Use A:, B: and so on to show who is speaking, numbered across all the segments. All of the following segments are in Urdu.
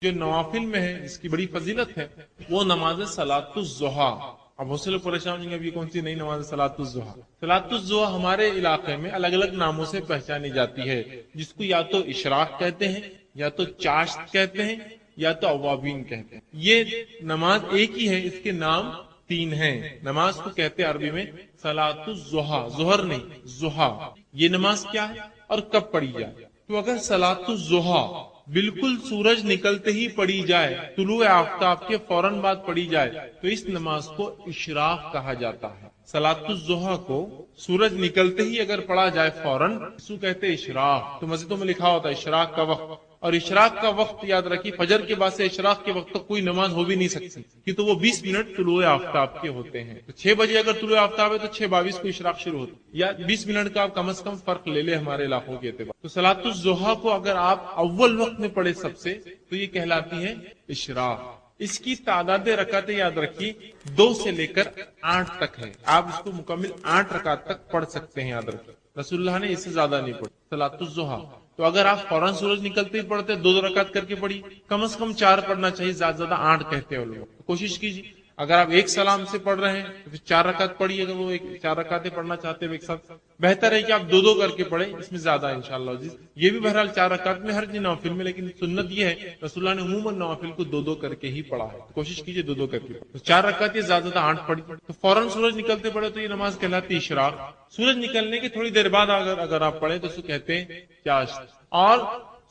A: جو نوافل میں ہے جس کی بڑی فضیلت ہے وہ نماز صلاۃ الضحیٰ. اب بہت سے لوگ پریشان ہوں گے اب یہ کون سی نئی نماز صلاۃ الضحیٰ. صلاۃ الضحیٰ ہمارے علاقے میں الگ الگ ناموں سے پہچانی جاتی ہے، جس کو یا تو اشراق کہتے ہیں، یا تو چاشت کہتے ہیں، یا تو اوابین کہتے ہیں. یہ نماز ایک ہی ہے، اس کے نام تین ہیں. نماز کو کہتے ہیں عربی میں صلاۃ الضحیٰ، ظہر نہیں ضحیٰ. یہ نماز کیا ہے اور کب پڑھی جائے؟ تو اگر صلاۃ الضحیٰ بالکل سورج نکلتے ہی پڑھی جائے، طلوع آفتاب کے فوراً بعد پڑھی جائے، تو اس نماز کو اشراق کہا جاتا ہے. صلاۃ الضحیٰ کو سورج نکلتے ہی اگر پڑھا جائے فوراً، اس کو کہتے ہیں اشراق. تو مسجدوں میں لکھا ہوتا ہے اشراق کا وقت. اور اشراق کا وقت یاد رکھیے، فجر کے بعد سے اشراق کے وقت تک کوئی نماز ہو بھی نہیں سکتی، کہ تو وہ 20 منٹ طلوع آفتاب کے ہوتے ہیں. تو 6 بجے اگر طلوع آفتاب ہے تو 6:22 کو اشراق شروع ہوتا ہے، یا 20 منٹ کا آپ کم از کم فرق لے لے ہمارے علاقوں کے اعتبار. تو صلاۃ الضحیٰ کو اگر آپ اول وقت میں پڑھے سب سے، تو یہ کہلاتی ہے اشراق. اس کی تعداد رکعتیں یاد رکھیے 2 سے لے کر 8 تک ہے. آپ اس کو مکمل 8 رکعت تک پڑھ سکتے ہیں. یاد رکھیے رسول اللہ نے اس سے زیادہ نہیں پڑھی صلاۃ الضحیٰ. تو اگر آپ فوراً سورج نکلتے ہی پڑھتے 2 رکعت کر کے پڑھی، کم از کم 4 پڑھنا چاہیے، زیادہ زیادہ 8 کہتے ہیں لوگ. کوشش کیجیے اگر آپ ایک سلام سے پڑھ رہے ہیں تو پھر 4 رکعت پڑھیے. اگر وہ 4 رکعتیں پڑھنا چاہتے ہیں ایک ساتھ، بہتر ہے کہ آپ 2 کر کے پڑھیں، اس میں زیادہ انشاءاللہ عزیز. یہ بھی بہرحال 4 رکعت میں ہر جی نوافل میں، لیکن سنت یہ ہے رسول اللہ نے عموماً نوافل کو 2 کر کے ہی پڑھا ہے. کوشش کیجیے 2 کر کے. تو 4 رکعت یہ زیادہ زیادہ 8 پڑھی. تو فوراً سورج نکلتے پڑھے تو یہ نماز کہلاتی ہے اشراق. سورج نکلنے کے تھوڑی دیر بعد اگر آپ پڑھیں تو اس کو کہتے ہیں چاشت. اور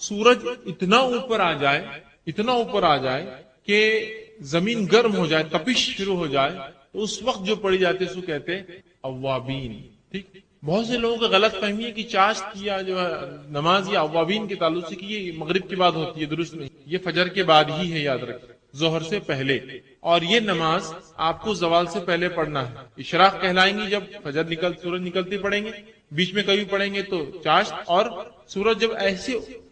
A: سورج اتنا اوپر آ جائے کہ زمین گرم ہو جائے، تپش شروع ہو جائے، تو اس وقت جو پڑھی جاتی ہے اس کو کہتے ہیں اوابین. ٹھیک. بہت سے لوگوں کو غلط فہمی ہے کہ چاشت یا جو ہے نماز یا اوابین کے تعلق سے کہ یہ مغرب کے بعد ہوتی ہے. درست نہیں، یہ فجر کے بعد ہی ہے. یاد رکھیں ظہر سے پہلے. اور یہ نماز آپ کو زوال سے پہلے پڑھنا ہے. اشراق کہلائیں گی جب سورج نکلتے پڑھیں گے، بیچ میں کبھی پڑھیں گے تو چاشت. اور سورج جب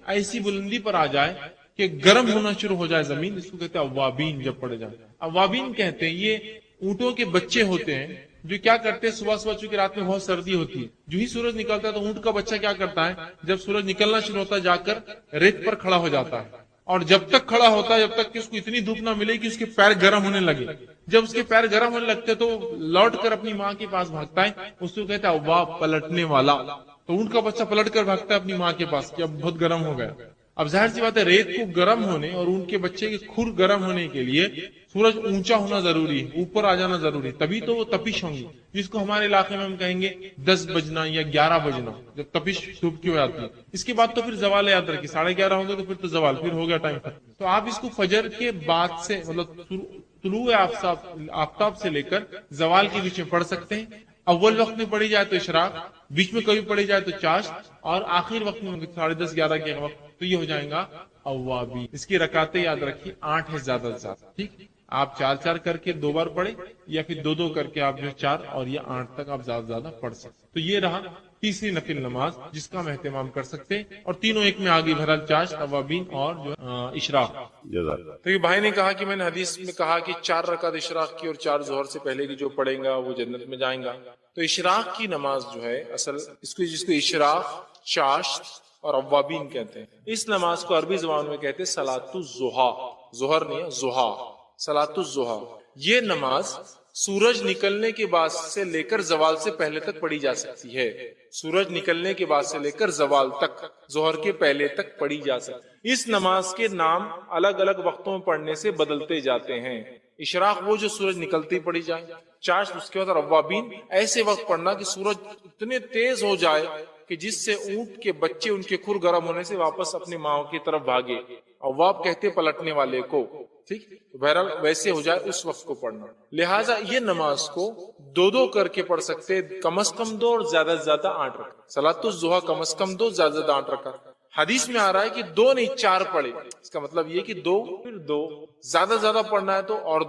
A: ایسی بلندی پر آ جائے کہ گرم ہونا شروع ہو جائے زمین، اس کو کہتے ہیں اوابین. جب پڑھے جائے اوابین کہتے ہیں. یہ اونٹوں کے بچے ہوتے ہیں جو کیا کرتے ہیں صبح چونکہ رات میں بہت سردی ہوتی ہے، جو ہی سورج نکلتا ہے تو اونٹ کا بچہ کیا کرتا ہے، جب سورج نکلنا شروع ہوتا ہے جا کر ریت پر کھڑا ہو جاتا ہے. اور جب تک کھڑا ہوتا ہے جب تک کہ اس کو اتنی دھوپ نہ ملے کہ اس کے پیر گرم ہونے لگے. جب اس کے پیر گرم ہونے لگتے تو لوٹ کر اپنی ماں کے پاس بھاگتا ہے. اس کو کہتا ہے اواب، پلٹنے والا. تو اونٹ کا بچہ پلٹ کر بھاگتا ہے اپنی ماں کے پاس کہ اب بہت گرم ہو گیا. اب ظاہر سی بات ہے ریت کو گرم ہونے اور اونٹ کے بچے کے کھر گرم ہونے کے لیے سورج اونچا ہونا ضروری ہے، اوپر آ جانا ضروری ہے، تبھی تو وہ تپش ہوں گی، جس کو ہمارے علاقے میں ہم کہیں گے 10 بجنا یا 11 بجنا، جب تپش دھوپ کی ہو جاتی ہے. اس کے بعد تو پھر زوال یاد رکھیے 11:30 ہوں گے تو پھر تو زوال، پھر ہو گیا ٹائم. تو آپ اس کو فجر کے بعد سے مطلب طلوع آفتاب سے لے کر زوال کے بیچ میں پڑھ سکتے ہیں. اول وقت میں پڑھی جائے تو اشراق، بیچ میں کبھی پڑھی جائے تو چاشت، اور آخر وقت میں 10:30 11 کے وقت تو یہ ہو جائے گا اوابی. اس کی رکعتیں یاد رکھیے 8 ہے زیادہ سے زیادہ. ٹھیک. آپ 4 کر کے 2 بار پڑھیں، یا پھر 2 کر کے آپ جو 4 اور یہ 8 تک آپ زیادہ زیادہ پڑھ سکتے. تو یہ رہا تیسری نفل نماز جس کا ہم اہتمام کر سکتے ہیں. اور تینوں ایک میں آگے بہرحال چاشت، اوابین اور جو اشراق. تو یہ بھائی نے کہا کہ میں نے حدیث میں کہا کہ 4 رکعت اشراق کی اور 4 ظہر سے پہلے کی جو پڑھیں گا وہ جنت میں جائیں گا. تو اشراق کی نماز جو ہے اصل جس کو اشراق، چاشت اور اوابین کہتے ہیں، اس نماز کو عربی زبان میں کہتے ہیں صلاۃ الضحیٰ. ظہر نہیں ہے، ضحیٰ، صلاۃ الضحیٰ. یہ نماز سورج نکلنے کے بعد سے لے کر زوال سے پہلے تک پڑھی جا سکتی ہے. سورج نکلنے کے بعد سے لے کر زوال تک، ظہر کے پہلے تک پڑھی جا سکتی ہے. اس نماز کے نام الگ الگ وقتوں میں پڑھنے سے بدلتے جاتے ہیں. اشراق وہ جو سورج نکلتے ہی پڑھی جائے، چاشت اس کے بعد، اوابین ایسے وقت پڑھنا کہ سورج اتنے تیز ہو جائے کہ جس سے اونٹ کے بچے ان کے کھر گرم ہونے سے واپس اپنی ماں کی طرف بھاگے. اواب کہتے پلٹنے والے کو. ٹھیک. بہرحال ویسے ہو جائے اس وقت کو پڑھنا. لہٰذا یہ نماز کو 2 کر کے پڑھ سکتے، کم از کم 2 اور زیادہ سے زیادہ 8 رکعت. صلاۃ الضحیٰ کم از کم 2، زیادہ سے زیادہ 8 رکعت. حدیث میں آ رہا ہے کہ 2 نہیں 4 پڑھے. اس کا مطلب یہ کہ 2 پھر 2، زیادہ زیادہ پڑھنا ہے تو اور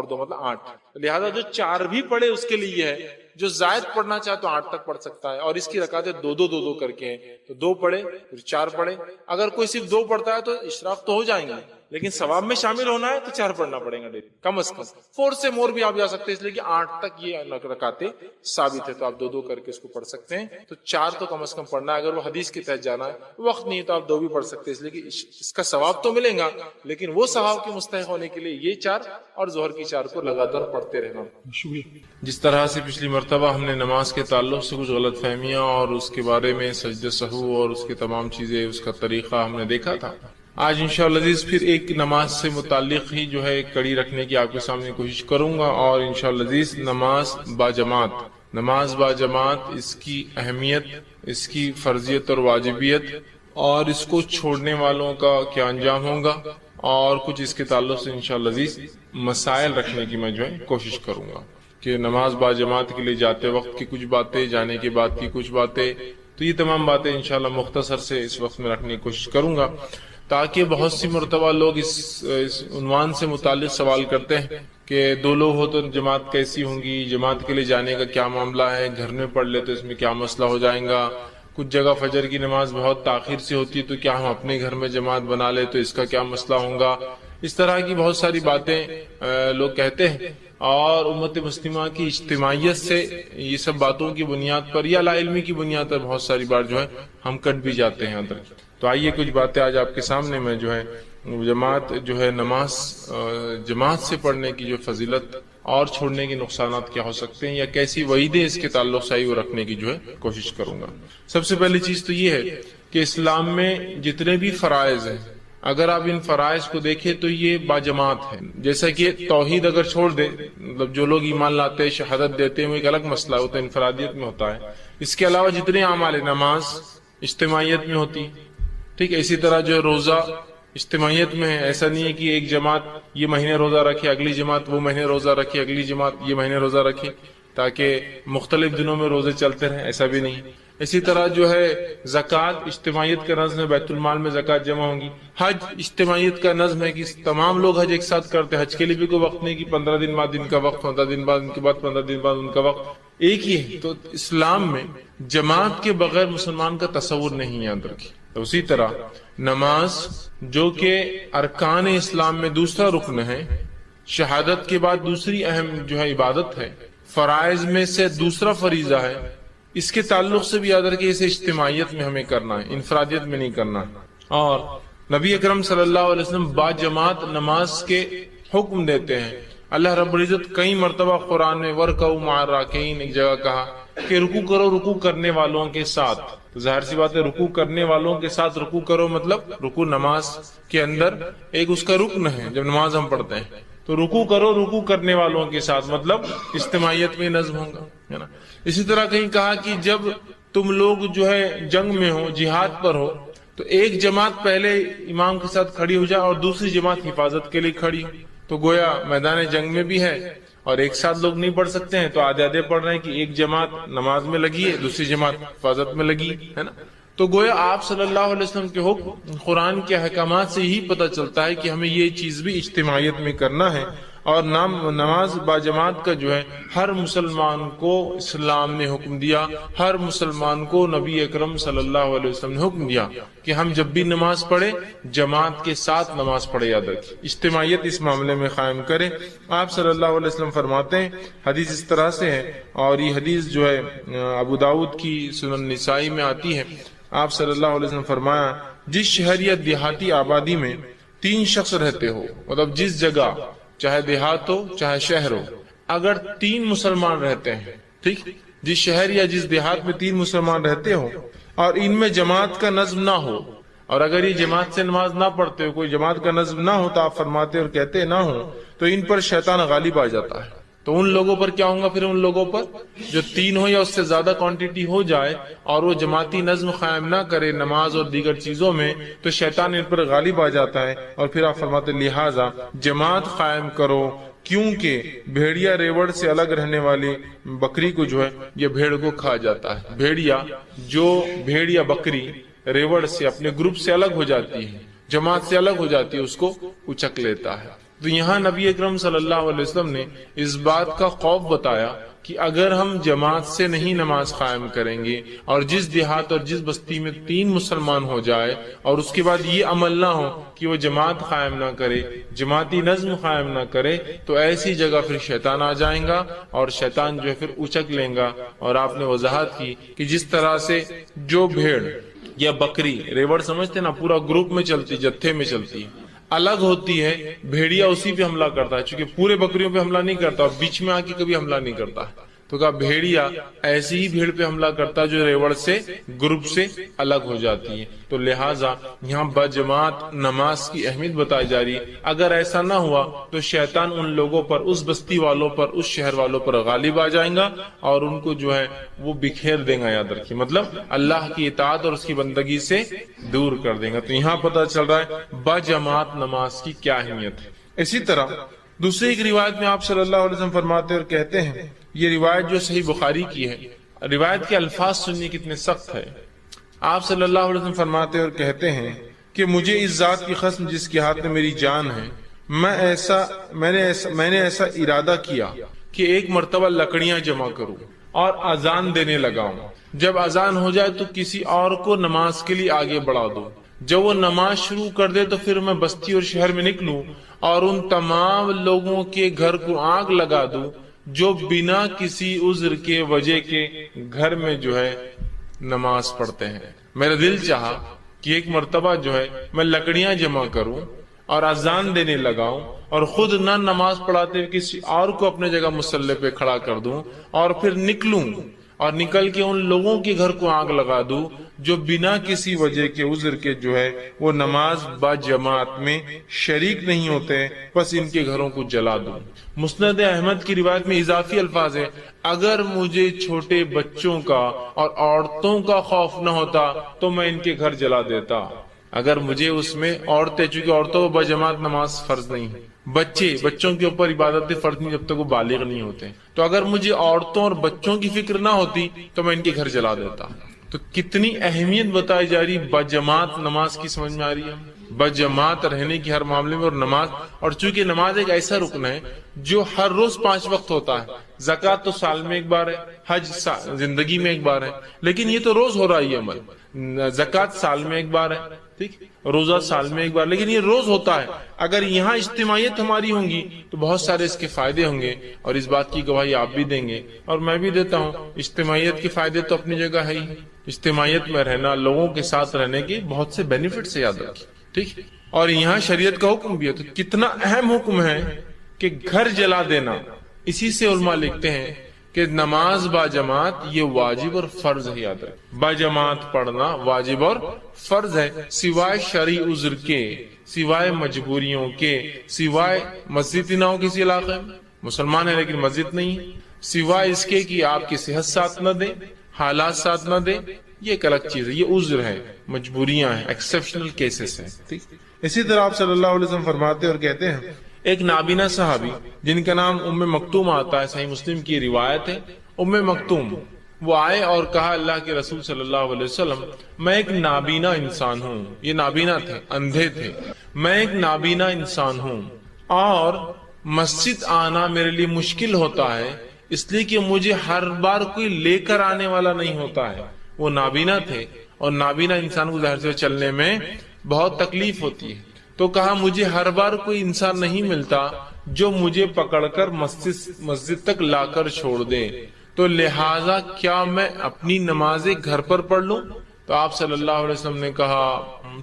A: 2 مطلب 8. لہٰذا جو 4 بھی پڑھے اس کے لیے ہے، جو زائد پڑھنا چاہے تو 8 تک پڑھ سکتا ہے. اور اس کی رکعتیں 2 کر کے ہیں، تو 2 پڑھے پھر 4 پڑھے. اگر کوئی صرف 2 پڑھتا ہے تو اشراق تو ہو جائیں گے، لیکن ثواب میں شامل ہونا ہے تو 4 پڑھنا پڑے گا ڈیلی کم از کم. 4 سے مور بھی آپ جا سکتے ہیں، اس لیے کہ 8 تک یہ رکعتیں ثابت ہے، تو آپ 2 کر کے اس کو پڑھ سکتے ہیں. تو 4 تو کم از کم پڑھنا ہے. اگر وہ حدیث کے تحت جانا ہے، وقت نہیں ہے تو آپ 2 بھی پڑھ سکتے ہیں، اس لیے کہ اس کا ثواب تو ملے گا، لیکن وہ ثواب کے مستحق ہونے کے لیے یہ 4 اور ظہر کی 4 کو لگاتار پڑھتے رہنا. جس طرح سے پچھلی مرتبہ ہم نے نماز کے تعلق سے کچھ غلط فہمیاں اور اس کے بارے میں سجدہ سہو اور اس کے تمام چیزیں، اس کا طریقہ ہم نے دیکھا تھا، آج انشاءاللہ عزیز پھر ایک نماز سے متعلق ہی جو ہے کڑی رکھنے کی آپ کے سامنے کوشش کروں گا. اور انشاءاللہ عزیز نماز با جماعت، اس کی اہمیت، اس کی فرضیت اور واجبیت، اور اس کو چھوڑنے والوں کا کیا انجام ہوگا، اور کچھ اس کے تعلق سے انشاءاللہ عزیز مسائل رکھنے کی میں جو ہے کوشش کروں گا کہ نماز با جماعت کے لیے جاتے وقت کی کچھ باتیں، جانے کے بعد کی کچھ باتیں. تو یہ تمام باتیں انشاءاللہ مختصر سے اس وقت میں رکھنے کی کوشش کروں گا، تاکہ بہت سی مرتبہ لوگ اس عنوان سے متعلق سوال کرتے ہیں کہ 2 لوگ ہو تو جماعت کیسی ہوں گی، جماعت کے لیے جانے کا کیا معاملہ ہے، گھر میں پڑھ لے تو اس میں کیا مسئلہ ہو جائے گا، کچھ جگہ فجر کی نماز بہت تاخیر سے ہوتی ہے تو کیا ہم اپنے گھر میں جماعت بنا لے تو اس کا کیا مسئلہ ہوگا. اس طرح کی بہت ساری باتیں لوگ کہتے ہیں، اور امت مسلمہ کی اجتماعیت سے یہ سب باتوں کی بنیاد پر یا لا علمی کی بنیاد پر بہت ساری بار جو ہے ہم کٹ بھی جاتے ہیں اندر. تو آئیے کچھ باتیں آج آپ کے سامنے میں جو ہے جماعت جو ہے نماز جماعت سے پڑھنے کی جو فضیلت اور چھوڑنے کے نقصانات کیا ہو سکتے ہیں، یا کیسی وعیدیں اس کے تعلق سے وہ رکھنے کی جو ہے کوشش کروں گا. سب سے پہلی چیز تو یہ ہے کہ اسلام میں جتنے بھی فرائض ہیں، اگر آپ ان فرائض کو دیکھیں تو یہ باجماعت ہے. جیسا کہ توحید اگر چھوڑ دے، مطلب جو لوگ ایمان لاتے ہیں، شہادت دیتے ہیں، وہ ایک الگ مسئلہ ہوتا ہے، انفرادیت میں ہوتا ہے. اس کے علاوہ جتنے اعمال، نماز اجتماعیت میں ہوتی، ٹھیک ہے. اسی طرح جو روزہ اجتماعیت میں ہے، ایسا نہیں ہے کہ ایک جماعت یہ مہینے روزہ رکھے، اگلی جماعت وہ مہینے روزہ رکھے، اگلی جماعت یہ مہینے روزہ رکھے، تاکہ مختلف دنوں میں روزے چلتے رہیں، ایسا بھی نہیں. اسی طرح جو ہے زکوٰۃ اجتماعیت کا نظم ہے، بیت المال میں زکوٰۃ جمع ہوں گی. حج اجتماعیت کا نظم ہے کہ تمام لوگ حج ایک ساتھ کرتے ہیں، حج کے لیے بھی کوئی وقت نہیں کہ 15 دن بعد ان کا وقت، 15 دن بعد ان کے بعد 15 دن بعد ان کا وقت، ایک ہی ہے. تو اسلام میں جماعت کے بغیر مسلمان کا تصور نہیں یاد رکھے. اسی طرح نماز جو کہ ارکان اسلام میں دوسرا رکن ہے، شہادت کے بعد دوسری اہم جو ہے عبادت ہے، فرائض میں سے دوسرا فریضہ ہے، اس کے تعلق سے بھی یاد رکھیں اسے اجتماعیت میں ہمیں کرنا ہے، انفرادیت میں نہیں کرنا. اور نبی اکرم صلی اللہ علیہ وسلم با جماعت نماز کے حکم دیتے ہیں. اللہ رب العزت کئی مرتبہ قرآن میں وَرْكَعُوا مَعَ الرَّاكِعِينَ ایک جگہ کہا کہ رکوع کرو رکوع کرنے والوں کے ساتھ. تو ظاہر سی بات ہے رکوع کرنے والوں کے ساتھ رکوع کرو، مطلب رکوع نماز کے اندر ایک اس کا رکن ہے. جب نماز ہم پڑھتے ہیں تو رکوع کرو رکوع کرنے والوں کے ساتھ، مطلب اجتماعیت میں نظم ہوگا، ہے نا. اسی طرح کہیں کہا کہ جب تم لوگ جو ہے جنگ میں ہو، جہاد پر ہو، تو ایک جماعت پہلے امام کے ساتھ کھڑی ہو جائے اور دوسری جماعت حفاظت کے لیے کھڑی ہو. تو گویا میدان جنگ میں بھی ہے اور ایک ساتھ لوگ نہیں پڑھ سکتے ہیں، تو آدھے آدھے پڑھ رہے ہیں کہ ایک جماعت نماز میں لگی ہے، دوسری جماعت حفاظت میں لگی ہے نا. تو گویا آپ صلی اللہ علیہ وسلم کے حکم قرآن کے احکامات سے ہی پتہ چلتا ہے کہ ہمیں یہ چیز بھی اجتماعیت میں کرنا ہے. اور نماز با جماعت کا جو ہے ہر مسلمان کو اسلام نے حکم دیا، ہر مسلمان کو نبی اکرم صلی اللہ علیہ وسلم نے حکم دیا کہ ہم جب بھی نماز پڑھیں جماعت کے ساتھ نماز پڑھے. یاد رکھیں اجتماعیت اس معاملے میں قائم کریں. آپ صلی اللہ علیہ وسلم فرماتے ہیں، حدیث اس طرح سے ہے، اور یہ حدیث جو ہے ابو داؤد کی سنن نسائی میں آتی ہے. آپ صلی اللہ علیہ وسلم فرمایا، جس شہر یا دیہاتی آبادی میں 3 شخص رہتے ہو، مطلب جس جگہ چاہے دیہات ہو چاہے شہر ہو، اگر 3 مسلمان رہتے ہیں، ٹھیک، جس شہر یا جس دیہات میں 3 مسلمان رہتے ہو اور ان میں جماعت کا نظم نہ ہو، اور اگر یہ جماعت سے نماز نہ پڑھتے ہو، کوئی جماعت کا نظم نہ ہو، تو آپ فرماتے اور کہتے نہ ہو، تو ان پر شیطان غالب آ جاتا ہے. تو ان لوگوں پر کیا ہوگا؟ پھر ان لوگوں پر جو 3 ہو یا اس سے زیادہ کوانٹٹی ہو جائے اور وہ جماعتی نظم قائم نہ کرے نماز اور دیگر چیزوں میں، تو شیطان ان پر غالب آ جاتا ہے. اور پھر آپ فرماتے لہٰذا جماعت قائم کرو، کیونکہ بھیڑیا ریوڑ سے الگ رہنے والی بکری کو جو ہے یہ بھیڑ کو کھا جاتا ہے. بھیڑیا بکری ریوڑ سے اپنے گروپ سے الگ ہو جاتی ہے، جماعت سے الگ ہو جاتی ہے، اس کو اچک لیتا ہے. تو یہاں نبی اکرم صلی اللہ علیہ وسلم نے اس بات کا خوف بتایا کہ اگر ہم جماعت سے نہیں نماز قائم کریں گے اور جس دیہات اور جس بستی میں 3 مسلمان ہو جائے اور اس کے بعد یہ عمل نہ ہو کہ وہ جماعت قائم نہ کرے، جماعتی نظم قائم نہ کرے، تو ایسی جگہ پھر شیطان آ جائیں گا اور شیطان جو ہے پھر اچک لیں گا۔ اور آپ نے وضاحت کی کہ جس طرح سے جو بھیڑ یا بکری، ریوڑ سمجھتے نا، پورا گروپ میں چلتی، جتھے میں چلتی ہے، الگ ہوتی ہے، بھیڑیا اسی پہ حملہ کرتا ہے، چونکہ پورے بکریوں پہ حملہ نہیں کرتا اور بیچ میں آ کے کبھی حملہ نہیں کرتا ہے، تو کہا بھیڑیا ایسی ہی بھیڑ پہ حملہ کرتا جو ریوڑ سے، گروپ سے الگ ہو جاتی ہے۔ تو لہٰذا یہاں بجماعت نماز کی اہمیت بتائی جا رہی ہے۔ اگر ایسا نہ ہوا تو شیطان ان لوگوں پر، اس بستی والوں پر، اس شہر والوں پر غالب آ جائیں گا اور ان کو جو ہے وہ بکھیر دیں گا، یاد رکھیے، مطلب اللہ کی اطاعت اور اس کی بندگی سے دور کر دیں گا۔ تو یہاں پتہ چل رہا ہے بجماعت نماز کی کیا اہمیت ہے۔ اسی طرح دوسری ایک روایت میں آپ صلی اللہ علیہ وسلم فرماتے اور کہتے ہیں، یہ روایت جو صحیح بخاری کی ہے، روایت کے الفاظ سننے کتنے سخت ہے۔ آپ صلی اللہ علیہ وسلم فرماتے اور کہتے ہیں کہ مجھے اس ذات کی قسم جس کے ہاتھ میں میری جان ہے، میں نے ایسا ارادہ کیا کہ ایک مرتبہ لکڑیاں جمع کروں اور اذان دینے لگاؤں، جب اذان ہو جائے تو کسی اور کو نماز کے لیے آگے بڑھا دو، جب وہ نماز شروع کر دے تو پھر میں بستی اور شہر میں نکلوں اور ان تمام لوگوں کے گھر کو آگ لگا دوں جو بنا کسی عذر کے وجہ کے گھر میں جو ہے نماز پڑھتے ہیں۔ میرا دل چاہا کہ ایک مرتبہ جو ہے میں لکڑیاں جمع کروں اور اذان دینے لگاؤں اور خود نہ نماز پڑھاتے ہوئے کسی اور کو اپنے جگہ مصلی پہ کھڑا کر دوں اور پھر نکلوں اور نکل کے ان لوگوں کے گھر کو آگ لگا دوں جو بنا کسی وجہ کے عذر کے جو ہے وہ نماز با جماعت میں شریک نہیں ہوتے، بس ان کے گھروں کو جلا دوں۔ مسند احمد کی روایت میں اضافی الفاظ ہے، اگر مجھے چھوٹے بچوں کا اور عورتوں کا خوف نہ ہوتا تو میں ان کے گھر جلا دیتا۔ اگر مجھے اس میں عورتیں، چونکہ عورتوں کو بجماعت نماز فرض نہیں ہے، بچوں کے اوپر عبادت فرض نہیں جب تک وہ بالغ نہیں ہوتے، تو اگر مجھے عورتوں اور بچوں کی فکر نہ ہوتی تو میں ان کے گھر جلا دیتا۔ تو کتنی اہمیت بتائی جا رہی بجماعت نماز کی، سمجھ میں آ رہی ہے، بجماعت رہنے کی ہر معاملے میں۔ اور نماز، اور چونکہ نماز ایک ایسا رکن ہے جو ہر روز 5 وقت ہوتا ہے، زکوٰۃ تو سال میں ایک بار ہے، حج زندگی میں ایک بار ہے، لیکن یہ تو روز ہو رہا ہے یہ عمل۔ زکوٰۃ سال میں ایک بار ہے، ٹھیک، روزہ سال میں ایک بار، لیکن یہ روز ہوتا ہے۔ اگر یہاں اجتماعیت ہماری ہوں گی تو بہت سارے اس کے فائدے ہوں گے، اور اس بات کی گواہی آپ بھی دیں گے اور میں بھی دیتا ہوں۔ اجتماعیت کے فائدے تو اپنی جگہ ہے ہی، اجتماعیت میں رہنا، لوگوں کے ساتھ رہنے کے بہت سے بینیفٹس سے یاد رکھیں، ٹھیک۔ اور یہاں شریعت کا حکم بھی ہے، تو کتنا اہم حکم ہے کہ گھر جلا دینا۔ اسی سے علماء لکھتے ہیں کہ نماز با جماعت یہ واجب اور فرض ہے، یاد رکھیں، با جماعت پڑھنا واجب اور فرض ہے، سوائے شرعی عذر کے، سوائے مجبوریوں کے، سوائے مسجد نہ ہو کسی علاقے میں، مسلمان ہے لیکن مسجد نہیں ہے، سوائے اس کے کہ آپ کی صحت ساتھ نہ دے، حالات ساتھ نہ دے، یہ ایک الگ چیز ہے، یہ عذر ہے، مجبوریاں ہیں، ایکسیپشنل کیسز ہیں، ٹھیک۔ اسی طرح آپ صلی اللہ علیہ وسلم فرماتے اور کہتے ہیں، ایک نابینا صحابی جن کا نام ام مکتوم آتا ہے، صحیح مسلم کی روایت ہے، ام مکتوم، وہ آئے اور کہا اللہ کے رسول صلی اللہ علیہ وسلم، میں ایک نابینا انسان ہوں، یہ نابینا تھے، اندھے تھے، میں ایک نابینا انسان ہوں اور مسجد آنا میرے لیے مشکل ہوتا ہے، اس لیے کہ مجھے ہر بار کوئی لے کر آنے والا نہیں ہوتا ہے۔ وہ نابینا تھے اور نابینا انسان کو ظاہر سے چلنے میں بہت تکلیف ہوتی ہے، تو کہا مجھے ہر بار کوئی انسان نہیں ملتا جو مجھے پکڑ کر مسجد تک لا کر چھوڑ دے، تو لہٰذا کیا میں اپنی نمازیں گھر پر پڑھ لوں؟ تو آپ صلی اللہ علیہ وسلم نے کہا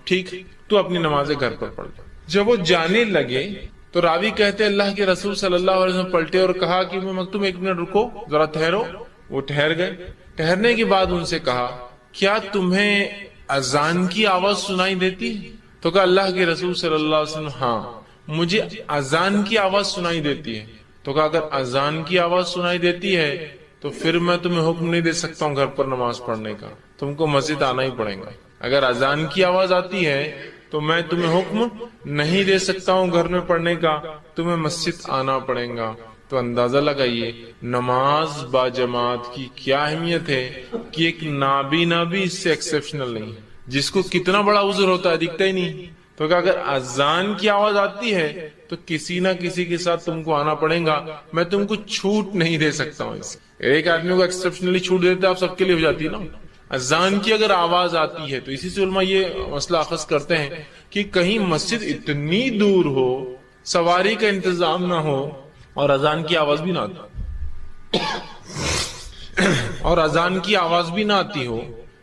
A: ٹھیک، تو اپنی نمازیں گھر پر پڑھ لو۔ جب وہ جانے لگے تو راوی کہتے اللہ کے رسول صلی اللہ علیہ وسلم پلٹے اور کہا کہ تم 1 منٹ رکو، ذرا ٹھہرو۔ وہ ٹھہر گئے، ٹھہرنے کے بعد ان سے کہا کیا تمہیں اذان کی آواز سنائی دیتی؟ تو کہا اللہ کے رسول صلی اللہ علیہ وسلم ہاں مجھے اذان کی آواز سنائی دیتی ہے۔ تو کہا اگر اذان کی آواز سنائی دیتی ہے تو پھر میں تمہیں حکم نہیں دے سکتا ہوں گھر پر نماز پڑھنے کا، تم کو مسجد آنا ہی پڑے گا۔ اگر اذان کی آواز آتی ہے تو میں تمہیں حکم نہیں دے سکتا ہوں گھر میں پڑھنے کا، تمہیں مسجد آنا پڑے گا۔ تو اندازہ لگائیے نماز با جماعت کی کیا اہمیت ہے کہ ایک نابینا بھی اس سے ایکسیپشنل نہیں ہے، جس کو کتنا بڑا عذر ہوتا ہے دکھتا ہی نہیں، تو تو کہ اگر اذان کی آواز آتی ہے تو کسی نہ کسی کے ساتھ تم کو آنا پڑے گا، میں تم کو چھوٹ نہیں دے سکتا ہوں. اس ایک آدمی کو ایکسپشنلی چھوٹ دیتے آپ سب کے لیے ہو جاتی ہے نا. اذان کی اگر آواز آتی ہے تو اسی سے علماء یہ مسئلہ اخذ کرتے ہیں کہ کہیں مسجد اتنی دور ہو، سواری کا انتظام نہ ہو اور اذان کی آواز بھی نہ آتی اور اذان کی آواز بھی نہ آتی ہو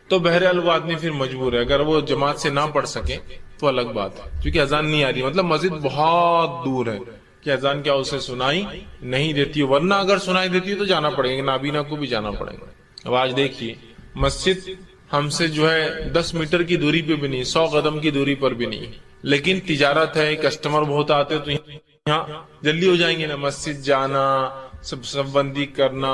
A: تو بہرحال وہ آدمی پھر مجبور ہے. اگر وہ جماعت سے نہ پڑھ سکے تو الگ بات ہے، کیونکہ اذان نہیں آ رہی، مطلب مسجد بہت دور ہے کہ اذان کیا اسے سنائی نہیں دیتی، ورنہ اگر سنائی دیتی ہے تو جانا پڑے گا، نابینا کو بھی جانا پڑے گا. اب آج دیکھیے مسجد ہم سے جو ہے 10 میٹر کی دوری پہ بھی نہیں، 100 قدم کی دوری پر بھی نہیں، لیکن تجارت ہے، کسٹمر بہت آتے تو یہاں جلدی ہو جائیں گے نا. مسجد جانا، سب بندی کرنا،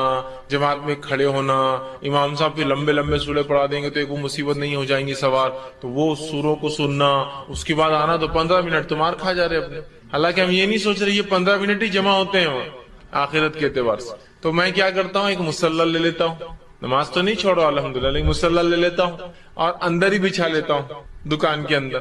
A: جماعت میں کھڑے ہونا، امام صاحب پہ لمبے لمبے سورے پڑھا دیں گے تو ایک وہ مصیبت نہیں ہو جائیں گی سوار، تو وہ سوروں کو سننا، اس کے بعد آنا تو 15 منٹ تو مار کھا جا رہے اپنے. حالانکہ ہم یہ نہیں سوچ رہے یہ 15 منٹ ہی جمع ہوتے ہیں آخرت کے اعتبار سے. تو میں کیا کرتا ہوں، ایک مصلی لے لیتا ہوں، نماز تو نہیں چھوڑا الحمدللہ، لیکن مصلی لے لیتا ہوں اور اندر ہی بچھا لیتا ہوں دکان کے اندر،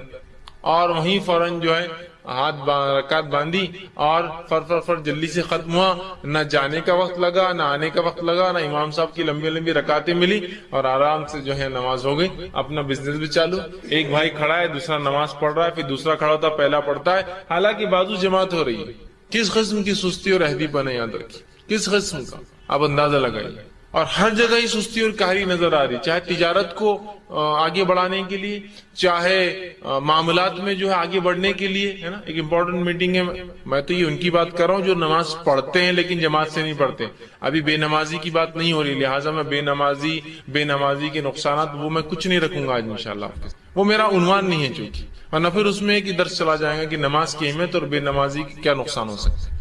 A: اور وہیں فوراً جو ہے ہاتھ رکعت باندھی اور فر جلدی سے ختم ہوا. نہ جانے کا وقت لگا، نہ آنے کا وقت لگا، نہ امام صاحب کی لمبی لمبی رکعتیں ملی، اور آرام سے جو ہے نماز ہو گئی. اپنا بزنس بھی چالو. ایک بھائی کھڑا ہے، دوسرا نماز پڑھ رہا ہے، پھر دوسرا کھڑا ہوتا ہے، پہلا پڑھتا ہے، حالانکہ بازو جماعت ہو رہی ہے. کس قسم کی سستی اور اہدی پن ہے یاد رکھیے، کس قسم کا، آپ اندازہ لگائیے. اور ہر جگہ ہی سستی اور کاہلی نظر آ رہی، چاہے تجارت کو آگے بڑھانے کے لیے، چاہے معاملات میں جو ہے آگے بڑھنے کے لیے، ہے نا. ایک امپورٹنٹ میٹنگ ہے، میں تو یہ ان کی بات کر رہا ہوں جو نماز پڑھتے ہیں لیکن جماعت سے نہیں پڑھتے. ابھی بے نمازی کی بات نہیں ہو رہی، لہٰذا میں بے نمازی کے نقصانات وہ میں کچھ نہیں رکھوں گا آج انشاءاللہ. وہ میرا عنوان نہیں ہے چونکہ، ورنہ پھر اس میں ایک درس چلا جائے گا کہ نماز کی اہمیت اور بے نمازی کی کیا نقصان ہو سکتا ہے.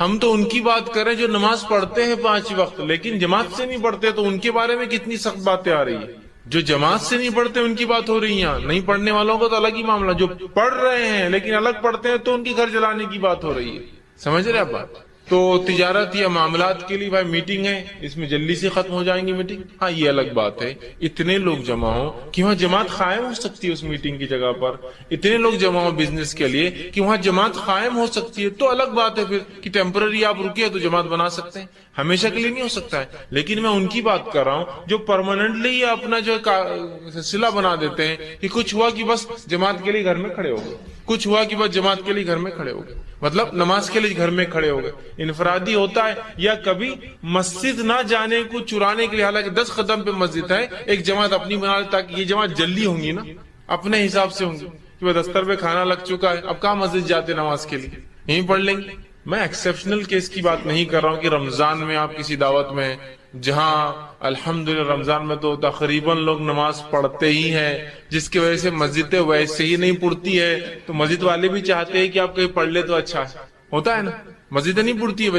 A: ہم تو ان کی بات کریں جو نماز پڑھتے ہیں 5 وقت لیکن جماعت سے نہیں پڑھتے، تو ان کے بارے میں کتنی سخت باتیں آ رہی ہیں. جو جماعت سے نہیں پڑھتے ان کی بات ہو رہی ہے، نہیں پڑھنے والوں کو تو الگ ہی معاملہ. جو پڑھ رہے ہیں لیکن الگ پڑھتے ہیں تو ان کی گھر جلانے کی بات ہو رہی ہے. سمجھ رہے آپ بات؟ تو تجارت یا معاملات کے لیے بھائی میٹنگ ہے، اس میں جلدی سے ختم ہو جائیں گی میٹنگ، ہاں یہ الگ بات ہے. اتنے لوگ جمع ہوں کہ وہاں جماعت قائم ہو سکتی ہے اس میٹنگ کی جگہ پر، اتنے لوگ جمع ہوں بزنس کے لیے کہ وہاں جماعت قائم ہو سکتی ہے، تو الگ بات ہے پھر کہ ٹیمپرری آپ رکے تو جماعت بنا سکتے ہیں، ہمیشہ کے لیے نہیں ہو سکتا ہے. لیکن میں ان کی بات کر رہا ہوں جو پرماننٹلی اپنا جو سلسلہ بنا دیتے ہیں کہ کچھ ہوا کہ بس جماعت کے لیے گھر میں کھڑے ہو گئے، کچھ ہوا کہ بس جماعت کے لیے گھر میں کھڑے ہو گئے، مطلب نماز کے لیے گھر میں کھڑے ہو گئے. انفرادی ہوتا ہے یا کبھی مسجد نہ جانے کو چرانے کے لیے، حالانکہ 10 قدم پہ مسجد ہے، ایک جماعت اپنی بنا لے تاکہ یہ جماعت جلدی ہوں گی نا، اپنے حساب سے ہوں گی کہ وہ دستر پہ کھانا لگ چکا ہے، اب کہاں مسجد جاتے نماز کے لیے، یہیں پڑھ لیں گے. میں ایکسیپشنل کیس کی بات نہیں کر رہا ہوں کہ رمضان میں آپ کسی دعوت میں، جہاں الحمدللہ رمضان میں تو تقریباً لوگ نماز پڑھتے ہی ہیں، جس کی وجہ سے مسجدیں ویسے ہی نہیں پڑتی ہے، تو مسجد والے بھی چاہتے ہیں کہ آپ کہیں پڑھ لے تو اچھا ہوتا ہے نا. مسجدیں نہیں پڑتی ہے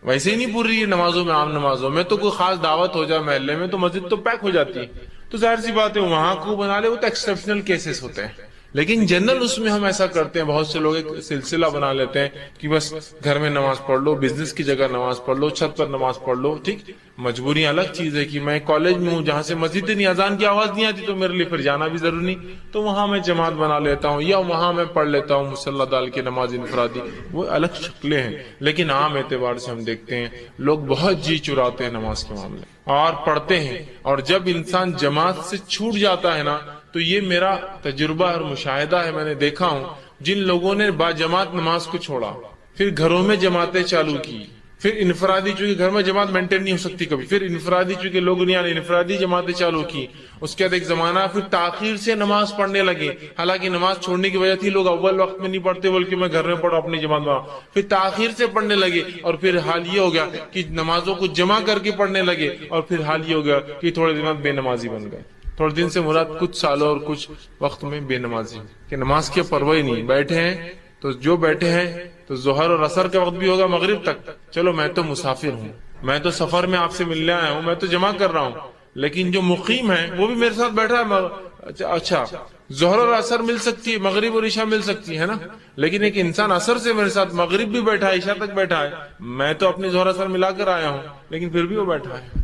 A: ویسے ہی نہیں پڑ رہی ہے نمازوں میں، عام نمازوں میں تو کوئی خاص دعوت ہو جائے محلے میں تو مسجد تو پیک ہو جاتی ہے. تو ظاہر سی بات ہے وہاں کو بنا لے، وہ تو ایکسیپشنل کیسز ہوتے ہیں. لیکن جنرل اس میں ہم ایسا کرتے ہیں، بہت سے لوگ ایک سلسلہ بنا لیتے ہیں کہ بس گھر میں نماز پڑھ لو، بزنس کی جگہ نماز پڑھ لو، چھت پر نماز پڑھ لو. ٹھیک، مجبوری الگ چیز ہے کہ میں کالج میں ہوں جہاں سے مسجد نہیں، اذان کی آواز نہیں آتی تو میرے لیے پھر جانا بھی ضروری نہیں، تو وہاں میں جماعت بنا لیتا ہوں یا وہاں میں پڑھ لیتا ہوں مصلی ڈال کے نماز انفرادی. وہ الگ شکلیں ہیں، لیکن عام اعتبار سے ہم دیکھتے ہیں لوگ بہت جی چراتے ہیں نماز کے معاملے اور پڑھتے ہیں. اور جب انسان جماعت سے چھوٹ جاتا ہے نا، تو یہ میرا تجربہ اور مشاہدہ ہے، میں نے دیکھا ہوں جن لوگوں نے با جماعت نماز کو چھوڑا، پھر گھروں میں جماعتیں چالو کی، پھر انفرادی، چونکہ گھر میں جماعت مینٹین نہیں ہو سکتی کبھی، پھر انفرادی چونکہ لوگ نہیں آنے، انفرادی جماعتیں چالو کی. اس کے بعد ایک زمانہ پھر تاخیر سے نماز پڑھنے لگے، حالانکہ نماز چھوڑنے کی وجہ تھی لوگ اول وقت میں نہیں پڑھتے بلکہ میں گھر میں پڑھوں اپنی جماعت میں، پھر تاخیر سے پڑھنے لگے، اور پھر حال یہ ہو گیا کہ نمازوں کو جمع کر کے پڑھنے لگے، اور پھر حال یہ ہو گیا کہ تھوڑے دن بعد بے نمازی بن گئے. تھوڑے دن سے مراد کچھ سالوں اور کچھ وقت میں بے نمازی کہ نماز کی پرواہ ہی نہیں، بیٹھے ہیں تو جو بیٹھے ہیں تو ظہر اور عصر کا وقت بھی ہوگا مغرب تک، چلو میں تو مسافر ہوں، میں تو سفر میں آپ سے ملنے آیا ہوں، میں تو جمع کر رہا ہوں، لیکن جو مقیم ہے وہ بھی میرے ساتھ بیٹھا ہے. اچھا ظہر اور عصر مل سکتی ہے، مغرب اور عشاء مل سکتی ہے نا، لیکن ایک انسان عصر سے میرے ساتھ مغرب بھی بیٹھا ہے، عشاء تک بیٹھا ہے، میں تو اپنی ظہر عصر ملا کر آیا ہوں لیکن پھر بھی وہ بیٹھا ہے.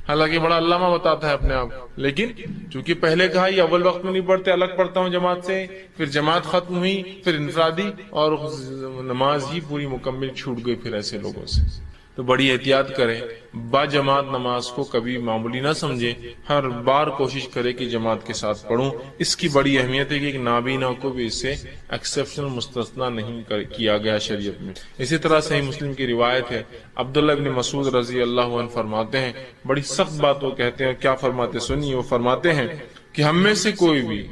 A: حالانکہ بڑا علامہ بتاتا ہے اپنے آپ، لیکن چونکہ پہلے کہا یہ اول وقت میں نہیں پڑھتے، الگ پڑھتا ہوں جماعت سے، پھر جماعت ختم ہوئی، پھر انفرادی، اور نماز ہی پوری مکمل چھوٹ گئی پھر ایسے لوگوں سے۔ تو بڑی احتیاط کریں، با جماعت نماز کو کبھی معمولی نہ سمجھے، ہر بار کوشش کرے کہ جماعت کے ساتھ پڑھوں۔ اس کی بڑی اہمیت ہے کہ ایک نابینا کو بھی اس سے ایکسیپشنل مستثنا نہیں کیا گیا شریعت میں۔ اسی طرح صحیح مسلم کی روایت ہے، عبداللہ ابن مسعود رضی اللہ عنہ فرماتے ہیں، بڑی سخت بات وہ کہتے ہیں، کیا فرماتے سنیے، وہ فرماتے ہیں کہ ہم میں سے کوئی بھی،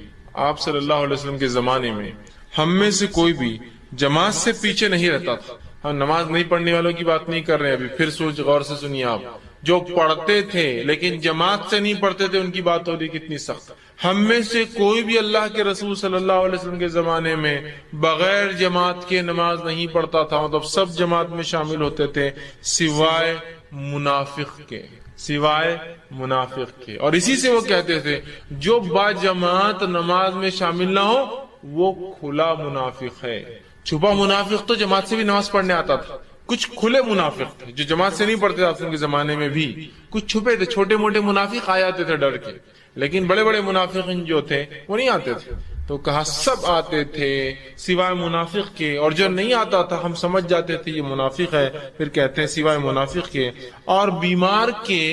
A: آپ صلی اللہ علیہ وسلم کے زمانے میں ہم میں سے کوئی بھی جماعت سے پیچھے نہیں رہتا تھا۔ ہم نماز نہیں پڑھنے والوں کی بات نہیں کر رہے ہیں، ابھی پھر سوچ غور سے سنیے آپ، جو پڑھتے تھے لیکن جماعت سے نہیں پڑھتے تھے، ان کی بات ہو رہی کتنی سخت۔ ہم میں سے کوئی بھی اللہ کے رسول صلی اللہ علیہ وسلم کے زمانے میں بغیر جماعت کے نماز نہیں پڑھتا تھا، مطلب سب جماعت میں شامل ہوتے تھے سوائے منافق کے، سوائے منافق کے۔ اور اسی سے وہ کہتے تھے جو با جماعت نماز میں شامل نہ ہو وہ کھلا منافق ہے۔ چھپا منافق تو جماعت سے بھی نماز پڑھنے آتا تھا، کچھ کھلے منافق تھے جو جماعت سے نہیں پڑھتے تھے آپ کے زمانے میں بھی، کچھ چھپے تھے، چھوٹے موٹے منافق آ جاتے تھے ڈر کے، لیکن بڑے بڑے منافقین جو تھے وہ نہیں آتے تھے۔ تو کہا سب آتے تھے سوائے منافق کے، اور جو نہیں آتا تھا ہم سمجھ جاتے تھے یہ منافق ہے، پھر کہتے ہیں سوائے منافق کے اور بیمار کے،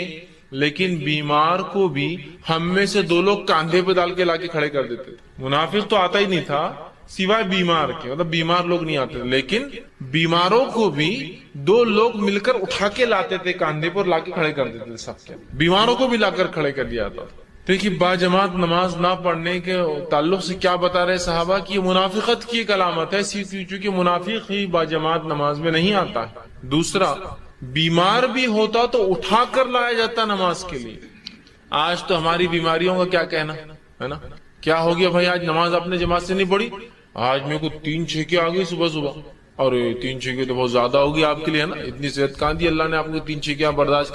A: لیکن بیمار کو بھی ہم میں سے دو لوگ کاندھے پہ ڈال کے لا کے کھڑے کر دیتے تھے۔ منافق تو آتا ہی نہیں تھا سوائے بیمار کے، مطلب بیمار لوگ نہیں آتے، لیکن بیماروں کو بھی دو لوگ مل کر اٹھا کے لاتے تھے، کاندھے پر لا کے کھڑے کر دیتے تھے، سب کے بیماروں کو بھی لا کر کھڑے کر دیا تھا۔ دیکھیے با جماعت نماز نہ پڑھنے کے تعلق سے کیا بتا رہے صحابہ کی یہ منافقت کی ایک علامت ہے، چونکہ منافق ہی با جماعت نماز میں نہیں آتا ہے۔ دوسرا، بیمار بھی ہوتا تو اٹھا کر لایا جاتا نماز کے لیے۔ آج تو ہماری بیماریوں کا کیا کہنا ہے نا، کیا ہو گیا بھائی آج نماز آپ نے جماعت سے نہیں پڑھی، آج میرے کو 3 چھینکیں آ گئی صبح صبح، اور 3 چھینکیں تو بہت زیادہ ہوگی آپ کے لیے، ہے نا، اتنی صحت کہاں دی اللہ نے آپ کو 3 چھینکیں برداشت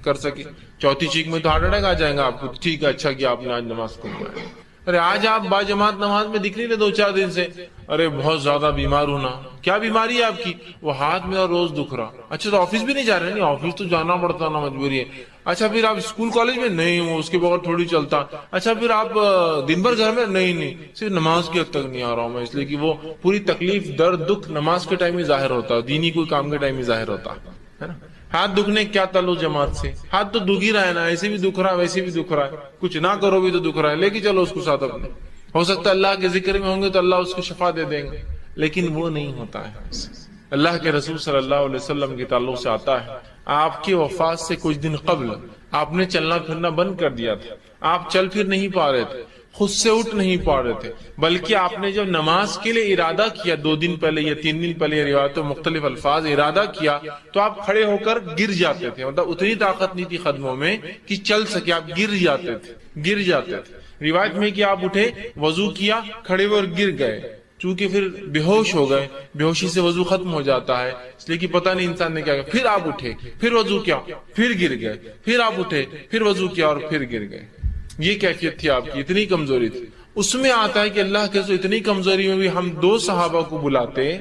A: کر سکے، چوتھی چھینک میں تو ہارٹ اٹیک آ جائے گا آپ کو۔ ٹھیک ہے، اچھا کیا آپ نے آج نماز کو پڑھا۔ ارے آج آپ با جماعت نماز میں دکھ نہیں رہے 2-4 دن سے، ارے بہت زیادہ بیمار ہونا، کیا بیماری ہے آپ کی؟ وہ ہاتھ میرا روز دکھ رہا۔ اچھا تو آفس بھی نہیں جا رہے؟ نہیں، آفس تو جانا پڑتا نا، مجبوری ہے۔ اچھا پھر آپ اسکول کالج میں؟ نہیں، وہ اس کے بغیر تھوڑی چلتا۔ اچھا پھر آپ دن بھر گھر میں؟ نہیں، صرف نماز کی حد تک نہیں آ رہا ہوں میں، اس لیے کہ وہ پوری تکلیف درد دکھ نماز کے ٹائم میں ظاہر ہوتا ہے، دینی کوئی کام کے ٹائم میں ظاہر ہوتا ہے نا۔ ہاتھ دکھنے کیا تعلق جماعت سے؟ ہاتھ تو دکھ ہی رہا ہے نا، ایسے بھی دکھ رہا ہے ویسے بھی دکھ رہا ہے، کچھ نہ کرو بھی تو دکھ رہا ہے، لے کے چلو اس کو ساتھ اپنے، ہو سکتا ہے اللہ کے ذکر میں ہوں گے تو اللہ اس کو شفا دے دیں گے، لیکن وہ نہیں ہوتا ہے۔ اللہ کے رسول صلی اللہ علیہ وسلم کے تعلق سے آتا ہے، آپ کی وفات سے کچھ دن قبل آپ نے چلنا پھرنا بند کر دیا تھا، آپ چل پھر نہیں پا رہے تھے، خود سے اٹھ نہیں پا رہے تھے، بلکہ آپ نے جب نماز کے لیے ارادہ کیا 2 دن پہلے یا 3 دن پہلے، روایتوں مختلف الفاظ، ارادہ کیا تو آپ کھڑے ہو کر گر جاتے تھے، مطلب اتنی طاقت نہیں تھی قدموں میں کہ چل سکے، آپ گر جاتے تھے۔ روایت میں کہ آپ اٹھے، وضو کیا، کھڑے ہوئے اور گر گئے، چونکہ پھر بے ہوش ہو گئے، بے ہوشی سے وضو ختم ہو جاتا ہے، اس لیے کہ پتہ نہیں انسان نے کیا کیا، پھر آپ اٹھے، پھر وضو کیا، پھر گر گئے، پھر آپ اٹھے، پھر وضو کیا اور پھر گر گئے۔ یہ کیفیت تھی آپ کی، اتنی کمزوری تھی۔ اس میں آتا ہے کہ اللہ کے رسول اتنی کمزوری میں بھی ہم 2 صحابہ کو بلاتے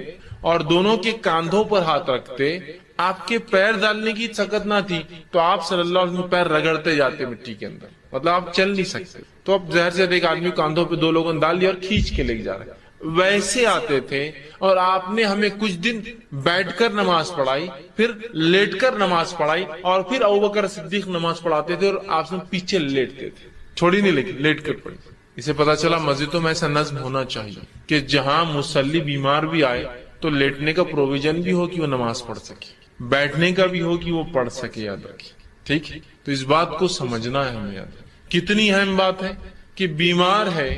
A: اور دونوں کے کاندھوں پر ہاتھ رکھتے، آپ کے پیر ڈالنے کی طاقت نہ تھی تو آپ صلی اللہ علیہ وسلم پیر رگڑتے جاتے مٹی کے اندر، مطلب آپ چل نہیں سکتے، تو اب ظاہر سے ایک آدمی کاندھوں پہ 2 لوگوں نے ڈال دیا اور کھینچ کے لے جا رہے، ویسے آتے تھے۔ اور آپ نے ہمیں کچھ دن بیٹھ کر نماز پڑھائی، پھر لیٹ کر نماز پڑھائی، اور پھر ابوبکر صدیق نماز پڑھاتے تھے اور آپ سے پیچھے لیٹتے تھے، چھوڑی نہیں لیکن لیٹ کر پڑھی۔ اسے پتا چلا مسجدوں میں ایسا نظم ہونا چاہیے کہ جہاں مصلی بیمار بھی آئے تو لیٹنے کا پروویژن بھی ہو کہ وہ نماز پڑھ سکے، بیٹھنے کا بھی ہو کہ وہ پڑھ سکے، یاد رکھیے، ٹھیک ہے؟ تو اس بات کو سمجھنا ہے ہمیں، یاد کتنی اہم بات ہے کہ بیمار ہے،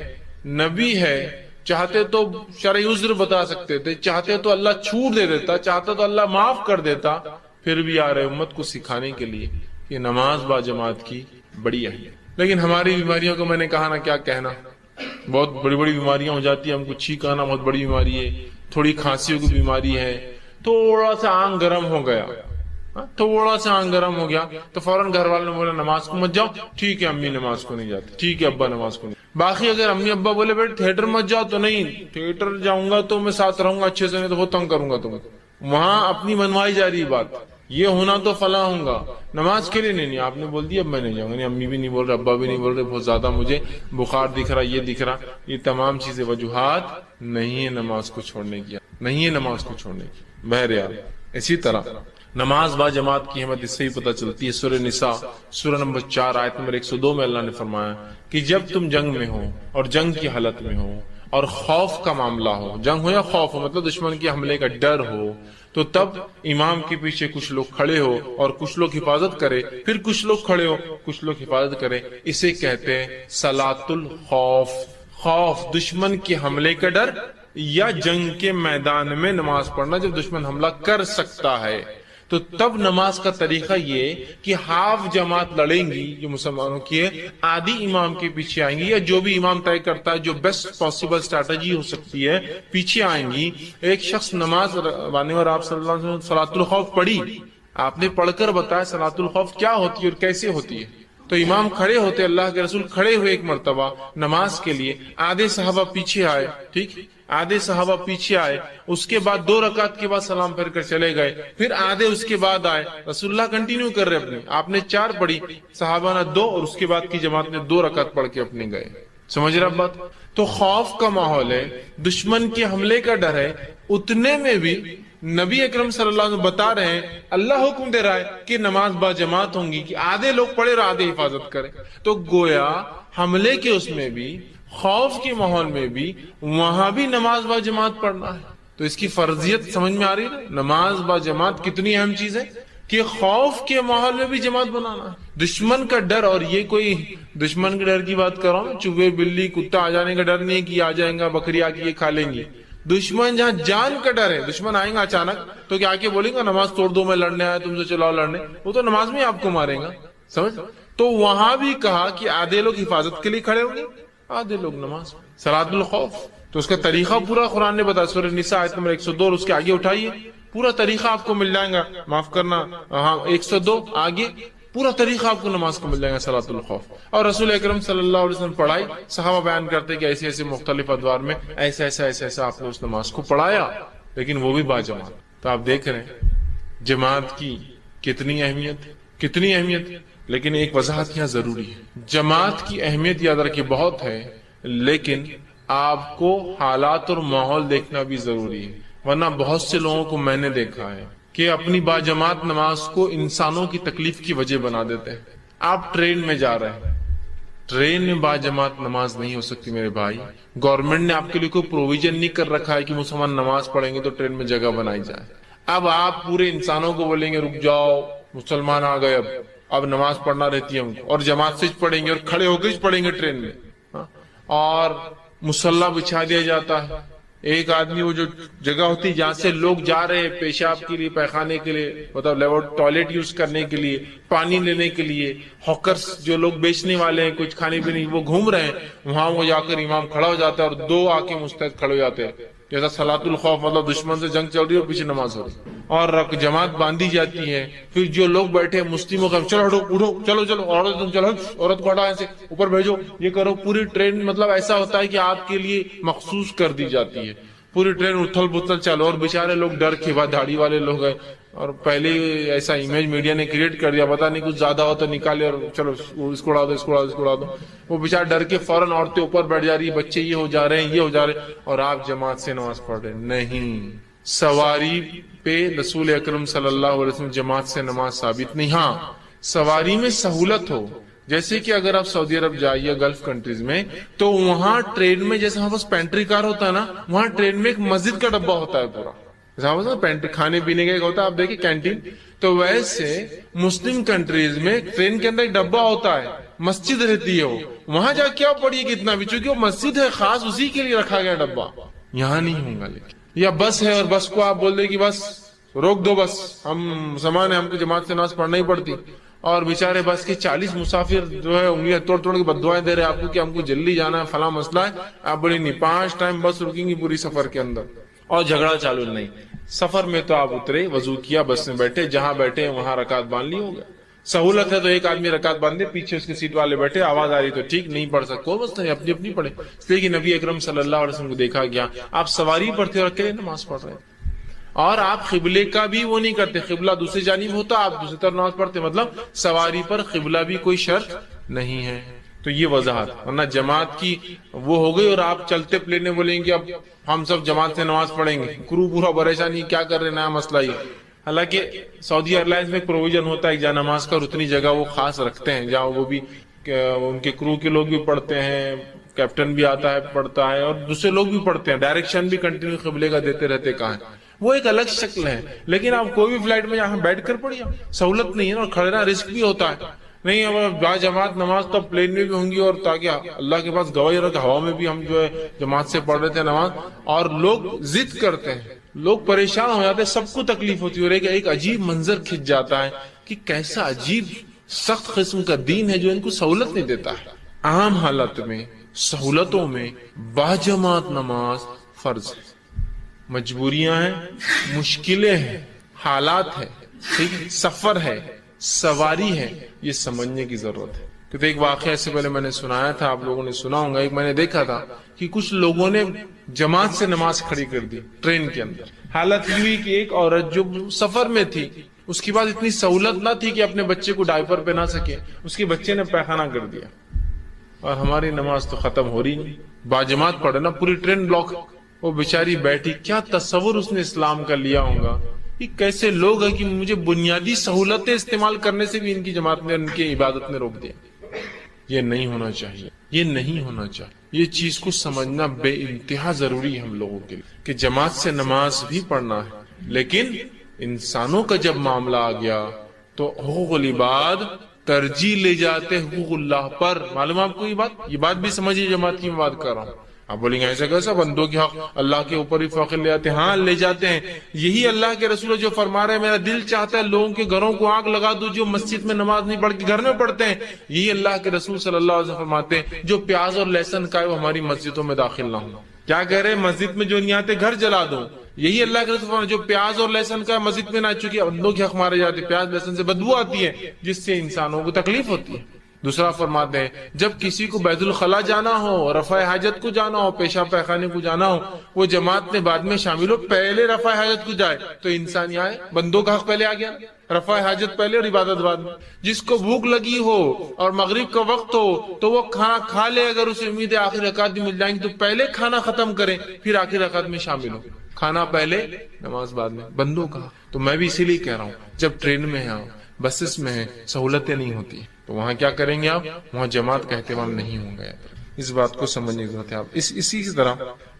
A: نبی ہے، چاہتے تو شرعی عذر بتا سکتے تھے، چاہتے تو اللہ چھوٹ دے دیتا، چاہتا تو اللہ معاف کر دیتا، پھر بھی آ رہے امت کو سکھانے کے لیے کہ نماز با جماعت کی بڑی اہمیت۔ لیکن ہماری بیماریوں کو میں نے کہا نا، کیا کہنا، بہت بڑی بڑی بیماریاں ہو جاتی ہیں، ہم کو چھینک آنا بہت بڑی بیماری ہے، تھوڑی کھانسیوں کی بیماری ہے، تھوڑا سا آنکھ گرم ہو گیا، تھوڑا سا آنکھ گرم ہو گیا تو فوراً گھر والوں نے بولا نماز کو مت جاؤ، ٹھیک ہے امی نماز کو نہیں جاتی، ٹھیک ہے ابا نماز کو نہیں۔ باقی اگر امی ابا بولے بیٹے تھیٹر مت جاؤ تو نہیں، تھیٹر جاؤں گا تو میں ساتھ رہوں گا اچھے سے، نہیں تو وہ تنگ کروں گا تمہیں، وہاں اپنی منوائی جا رہی بات، یہ ہونا تو فلاں ہوں گا، نماز کے لیے نہیں، آپ نے بول دیا اب میں نہیں جاؤں گا، نہیں امی بھی نہیں بول رہے، ابا بھی نہیں بول رہے، بہت زیادہ مجھے بخار دکھ رہا، یہ دکھ رہا، یہ تمام چیزیں وجوہات نہیں ہے نماز کو چھوڑنے کی، نہیں ہے نماز کو چھوڑنے کی۔ بہرحال اسی طرح نماز با جماعت کی اہمیت اس سے ہی پتہ چلتی ہے۔ سورہ نساء سورہ نمبر 4 آیت نمبر 102 میں اللہ نے فرمایا کہ جب تم جنگ میں ہو اور جنگ کی حالت میں ہو اور خوف کا معاملہ ہو، جنگ ہو یا خوف ہو مطلب دشمن کے حملے کا ڈر ہو، تو تب امام کے پیچھے کچھ لوگ کھڑے ہو اور کچھ لوگ حفاظت کرے، پھر کچھ لوگ کھڑے ہو کچھ لوگ حفاظت کرے، اسے کہتے ہیں صلاۃ الخوف۔ خوف دشمن کے حملے کا ڈر یا جنگ کے میدان میں نماز پڑھنا جب دشمن حملہ کر سکتا ہے، تو تب نماز کا طریقہ یہ کہ ہاف جماعت لڑیں گی جو مسلمانوں کی ہے، آدھی امام کے پیچھے آئیں گی، یا جو بھی امام طے کرتا ہے جو بیسٹ پاسبل اسٹریٹجی ہو سکتی ہے پیچھے آئیں گی۔ ایک شخص نماز بانے اور آپ صلی اللہ علیہ وسلم صلاۃ الخوف پڑھی، آپ نے پڑھ کر بتایا صلاۃ الخوف کیا ہوتی ہے اور کیسے ہوتی ہے، تو امام کھڑے ہوتے، اللہ کے رسول کھڑے ہوئے ایک مرتبہ نماز کے لیے، آدھے صحابہ پیچھے آئے، ٹھیک، آدھے صحابہ پیچھے آئے، اس کے بعد 2 رکعت کے بعد سلام پھیر کر چلے گئے، پھر آدھے اس کے بعد آئے، رسول اللہ کنٹینیو کر رہے اپنے، آپ نے 4 پڑھی، صحابہ نے 2 اور اس کے بعد کی جماعت نے 2 رکعت پڑھ کے اپنے گئے۔ سمجھ رہے بات؟ تو خوف کا ماحول ہے، دشمن کے حملے کا ڈر ہے، اتنے میں بھی نبی اکرم صلی اللہ علیہ وسلم بتا رہے ہیں، اللہ حکم دے رہا ہے کہ نماز با جماعت ہوں گی، کہ آدھے لوگ پڑھے اور آدھے حفاظت کریں، تو گویا حملے کے اس میں بھی، خوف کے ماحول میں بھی، وہاں بھی نماز با جماعت پڑھنا ہے۔ تو اس کی فرضیت سمجھ میں آ رہی ہے، نماز با جماعت کتنی اہم چیز ہے کہ خوف کے ماحول میں بھی جماعت بنانا ہے۔ دشمن کا ڈر، اور یہ کوئی دشمن کے ڈر کی بات کر رہا ہوں، چوہے بلی کتا آ جانے کا ڈر نہیں ہے کہ آ جائیں گا بکری آ کے یہ کھا لیں گی، دشمن جہاں جان کا ڈر ہے، دشمن آئیں گا اچانک تو کیا آ کے بولیں گا نماز توڑ دو میں لڑنے آیا تم سے چلاؤ لڑنے، وہ تو نماز میں آپ کو ماریں گا، سمجھ؟ تو وہاں بھی کہا کہ آدھے لوگ حفاظت کے لیے کھڑے ہوں گے، آدھے لوگ نماز، صلاۃ الخوف۔ تو اس کا طریقہ پورا قرآن نے بتایا، سورہ نساء آیت نمبر 102 اور اس کے آگے اٹھائیے، پورا طریقہ آپ کو مل جائے گا، معاف کرنا، ہاں 102 آگے پورا طریقہ آپ کو نماز کو مل جائے گا صلاۃ الخوف۔ اور رسول اکرم صلی اللہ علیہ وسلم پڑھائی، صحابہ بیان کرتے کہ ایسے ایسے مختلف ادوار میں ایسا ایسا ایسا ایسا آپ نے اس نماز کو پڑھایا، لیکن وہ بھی با جماعت۔ تو آپ دیکھ رہے ہیں جماعت کی کتنی اہمیت، کتنی اہمیت، لیکن ایک وضاحت یہاں ضروری ہے، جماعت کی اہمیت یاد رکھیے بہت ہے، لیکن آپ کو حالات اور ماحول دیکھنا بھی ضروری ہے، ورنہ بہت سے لوگوں کو میں نے دیکھا ہے کہ اپنی با جماعت نماز کو انسانوں کی تکلیف کی وجہ بنا دیتے ہیں۔ آپ ٹرین میں جا رہے ہیں، ٹرین میں با جماعت نماز نہیں ہو سکتی میرے بھائی، گورنمنٹ نے آپ کے لیے کوئی پروویژن نہیں کر رکھا ہے کہ مسلمان نماز پڑھیں گے تو ٹرین میں جگہ بنائی جائے۔ اب آپ پورے انسانوں کو بولیں گے رک جاؤ مسلمان آ گئے، اب نماز پڑھنا رہتی ہے ہم کو، اور جماعت سے پڑھیں گے اور کھڑے ہو کے پڑھیں گے ٹرین میں، اور مصلی بچھا دیا جاتا ہے، ایک آدمی وہ جو جگہ ہوتی جہاں سے لوگ جا رہے ہیں پیشاب کے لیے، پیخانے کے لیے، مطلب ٹوائلٹ یوز کرنے کے لیے، پانی لینے کے لیے، ہاکرز جو لوگ بیچنے والے ہیں کچھ کھانے پینے وہ گھوم رہے ہیں، وہاں وہ جا کر امام کھڑا ہو جاتا ہے اور 2 آ کے مستعد کھڑے ہو جاتے ہیں، جیسا صلاۃ الخوف، مطلب دشمن سے جنگ چل رہی ہے اور پیچھے نماز ہو رہی ہے، اور جماعت باندھی جاتی ہے، پھر جو لوگ بیٹھے مسلموں کا چلو ہٹو اٹھو، چلو چلو عورت تم چلو، عورت کو ہٹا ایسے اوپر بھیجو، یہ کرو، پوری ٹرین مطلب ایسا ہوتا ہے کہ آپ کے لیے مخصوص کر دی جاتی ہے، پوری ٹرین اتھل پتھل چلو، اور بیچارے لوگ ڈر کے بعد داڑھی والے لوگ ہیں، اور پہلے ایسا امیج میڈیا نے کریٹ کر دیا، پتا نہیں کچھ زیادہ ہو تو نکالے اور چلو اس کو اڑا دو، اس کو اڑا دو، اس کو اڑا دو، وہ بیچارے ڈر کے فوراً عورتیں اوپر بیٹھ جا رہی، بچے یہ ہو جا رہے ہیں، یہ ہو جا رہے ہیں، اور آپ جماعت سے نماز پڑھ رہے ہیں۔ نہیں، سواری پہ رسول اکرم صلی اللہ علیہ وسلم جماعت سے نماز ثابت نہیں۔ ہاں سواری میں سہولت ہو، جیسے کہ اگر آپ سعودی عرب جائیے گلف کنٹریز میں، تو وہاں ٹرین میں جیسے ہمارے پاس پینٹری کار ہوتا ہے نا، وہاں ٹرین میں ایک مسجد کا ڈبہ ہوتا ہے پورا، پینٹری کھانے پینے کا ایک ہوتا ہے، آپ دیکھیں کینٹین، تو ویسے مسلم کنٹریز میں ٹرین کے اندر ایک ڈبہ ہوتا ہے، مسجد رہتی ہے، وہاں جا کیا پڑھیے کتنا بھی، چونکہ وہ مسجد ہے خاص، اسی کے لیے رکھا گیا ڈبہ، یہاں نہیں ہوگا۔ لیکن یا بس ہے اور بس کو آپ بول دیں کہ بس روک دو، بس ہم سامان ہے، ہم کو جماعت سے نماز پڑھنا ہی پڑتی، اور بیچارے بس کے 40 مسافر جو ہے انگلیاں توڑ توڑ کے بددعائیں دے رہے ہیں آپ کو کہ ہم کو جلدی جانا ہے، فلاں مسئلہ ہے، آپ بولیں نہیں 5 ٹائم بس رکیں گی پوری سفر کے اندر، اور جھگڑا چالو نہیں، سفر میں تو آپ اترے، وضو کیا، بس میں بیٹھے، جہاں بیٹھے وہاں رکعت باندھ لی، ہو گیا۔ سہولت ہے تو ایک آدمی رکعت باندھے، پیچھے اس کی سیٹ والے بیٹھے، آواز آ رہی تو ٹھیک، نہیں پڑھ سکتے بس نہیں، اپنی اپنی پڑھے، اس لیے کہ نبی اکرم صلی اللہ علیہ وسلم کو دیکھا گیا آپ سواری پر تھے اور اکیلے نماز پڑھ رہے ہیں۔ اور آپ قبلے کا بھی وہ نہیں کرتے، قبلہ دوسری جانب ہوتا آپ دوسری طرف نماز پڑھتے، مطلب سواری پر قبلہ بھی کوئی شرط نہیں ہے. تو یہ وضاحت، ورنہ جماعت کی وہ ہو گئی اور آپ چلتے پلینے بولیں گے اب ہم سب جماعت سے نماز پڑھیں گے، کرو پورا پریشانی کیا کر رہے، نیا مسئلہ یہ. حالانکہ سعودی ایئر لائنز میں پروویژن ہوتا ہے جہاں نماز کا اتنی جگہ وہ خاص رکھتے ہیں جہاں وہ بھی ان کے کرو کے لوگ بھی پڑھتے ہیں، کیپٹن بھی آتا ہے پڑھتا ہے اور دوسرے لوگ بھی پڑھتے ہیں، ڈائریکشن بھی کنٹینیو قبلے کا دیتے رہتے کہاں ہے. وہ ایک الگ شکل ہے. لیکن آپ کوئی بھی فلائٹ میں یہاں بیٹھ کر پڑھیے، سہولت نہیں ہے اور کھڑنا رسک بھی ہوتا ہے. نہیں اب با جماعت نماز تو پلین میں بھی ہوں گی، اور تاکہ اللہ کے پاس گواہی رہا کہ ہوا میں بھی ہم جو ہے جماعت سے پڑھ رہے تھے نماز، اور لوگ ضد کرتے ہیں، لوگ پریشان ہو جاتے ہیں، سب کو تکلیف ہوتی ہے، اور ایک عجیب منظر کھنچ جاتا ہے کہ کیسا عجیب سخت قسم کا دین ہے جو ان کو سہولت نہیں دیتا ہے. عام حالت میں سہولتوں میں باجماعت نماز فرض ہے. مجبوریاں ہیں، مشکلیں ہیں، حالات ہے، ٹھیک ہے، سفر ہے، سواری ہے، یہ سمجھنے کی ضرورت ہے. کیونکہ ایک واقعہ سے پہلے میں نے سنایا تھا، آپ لوگوں نے سنا ہوگا، ایک میں نے دیکھا تھا کہ کچھ لوگوں نے جماعت سے نماز کھڑی کر دی ٹرین کے اندر. حالت یہ ہوئی کہ ایک عورت جو سفر میں تھی، اس کے بعد اتنی سہولت نہ تھی کہ اپنے بچے کو ڈائپر پہنا سکے، اس کے بچے نے پیخانہ کر دیا، اور ہماری نماز تو ختم ہو رہی نہیں. باجماعت پڑھے نا، پوری ٹرین بلاک، وہ بیچاری بیٹھی. کیا تصور اس نے اسلام کا لیا ہوگا، کہ کیسے لوگ ہیں کہ مجھے بنیادی سہولتیں استعمال کرنے سے بھی ان کی جماعت نے، ان کی عبادت نے روک دیا. یہ نہیں ہونا چاہیے، یہ نہیں ہونا چاہیے. یہ چیز کو سمجھنا بے انتہا ضروری ہے ہم لوگوں کے لیے کہ جماعت سے نماز بھی پڑھنا ہے، لیکن انسانوں کا جب معاملہ آ گیا تو حقوق العباد ترجیح لے جاتے حقوق اللہ پر. معلوم آپ کو یہ بات بھی سمجھیے، جماعت کی میں بات کر رہا ہوں. آپ بولیں گے ایسا کیسا، بندوں کے حق اللہ کے اوپر ہی فخر لے جاتے ہیں. ہاں لے جاتے ہیں. یہی اللہ کے رسول جو فرما رہے ہیں میرا دل چاہتا ہے لوگوں کے گھروں کو آگ لگا دو جو مسجد میں نماز نہیں پڑھ کے گھر میں پڑھتے ہیں. یہی اللہ کے رسول صلی اللہ علیہ وسلم فرماتے ہیں جو پیاز اور لہسن کھائے وہ ہماری مسجدوں میں داخل نہ ہوں. کیا کہہ رہے ہیں، مسجد میں جو نہیں آتے گھر جلا دو. یہی اللہ کے رسول فرماتے ہیں جو پیاز اور لہسن کا مسجد میں نہ، چکے بندوں کے حق مارے جاتے. پیاز لہسن سے بدبو آتی ہے جس سے انسانوں کو تکلیف ہوتی ہے. دوسرا فرماتے ہیں جب کسی کو بیت الخلا جانا ہو، رفع حاجت کو جانا ہو، پیشاب پیخانے کو جانا ہو، وہ جماعت میں بعد میں شامل ہو، پہلے رفع حاجت کو جائے تو انسان یہ آئے، بندوں کا حق پہلے آ گیا، رفع حاجت پہلے اور عبادت بعد میں. جس کو بھوک لگی ہو اور مغرب کا وقت ہو تو وہ کھانا کھا لے، اگر اسے امید ہے آخر رکعت بھی مل جائیں گی تو پہلے کھانا ختم کریں پھر آخر رکعت میں شامل ہو. کھانا پہلے نماز بعد میں، بندوں کا. تو میں بھی اسی لیے کہہ رہا ہوں جب ٹرین میں ہیں، بسز میں ہیں، سہولتیں نہیں ہوتی تو وہاں کیا کریں گے آپ، وہاں جماعت کا اہتمام نہیں ہوں گے. اس بات کو سمجھنے کی ضرورت ہے. آپ اسی طرح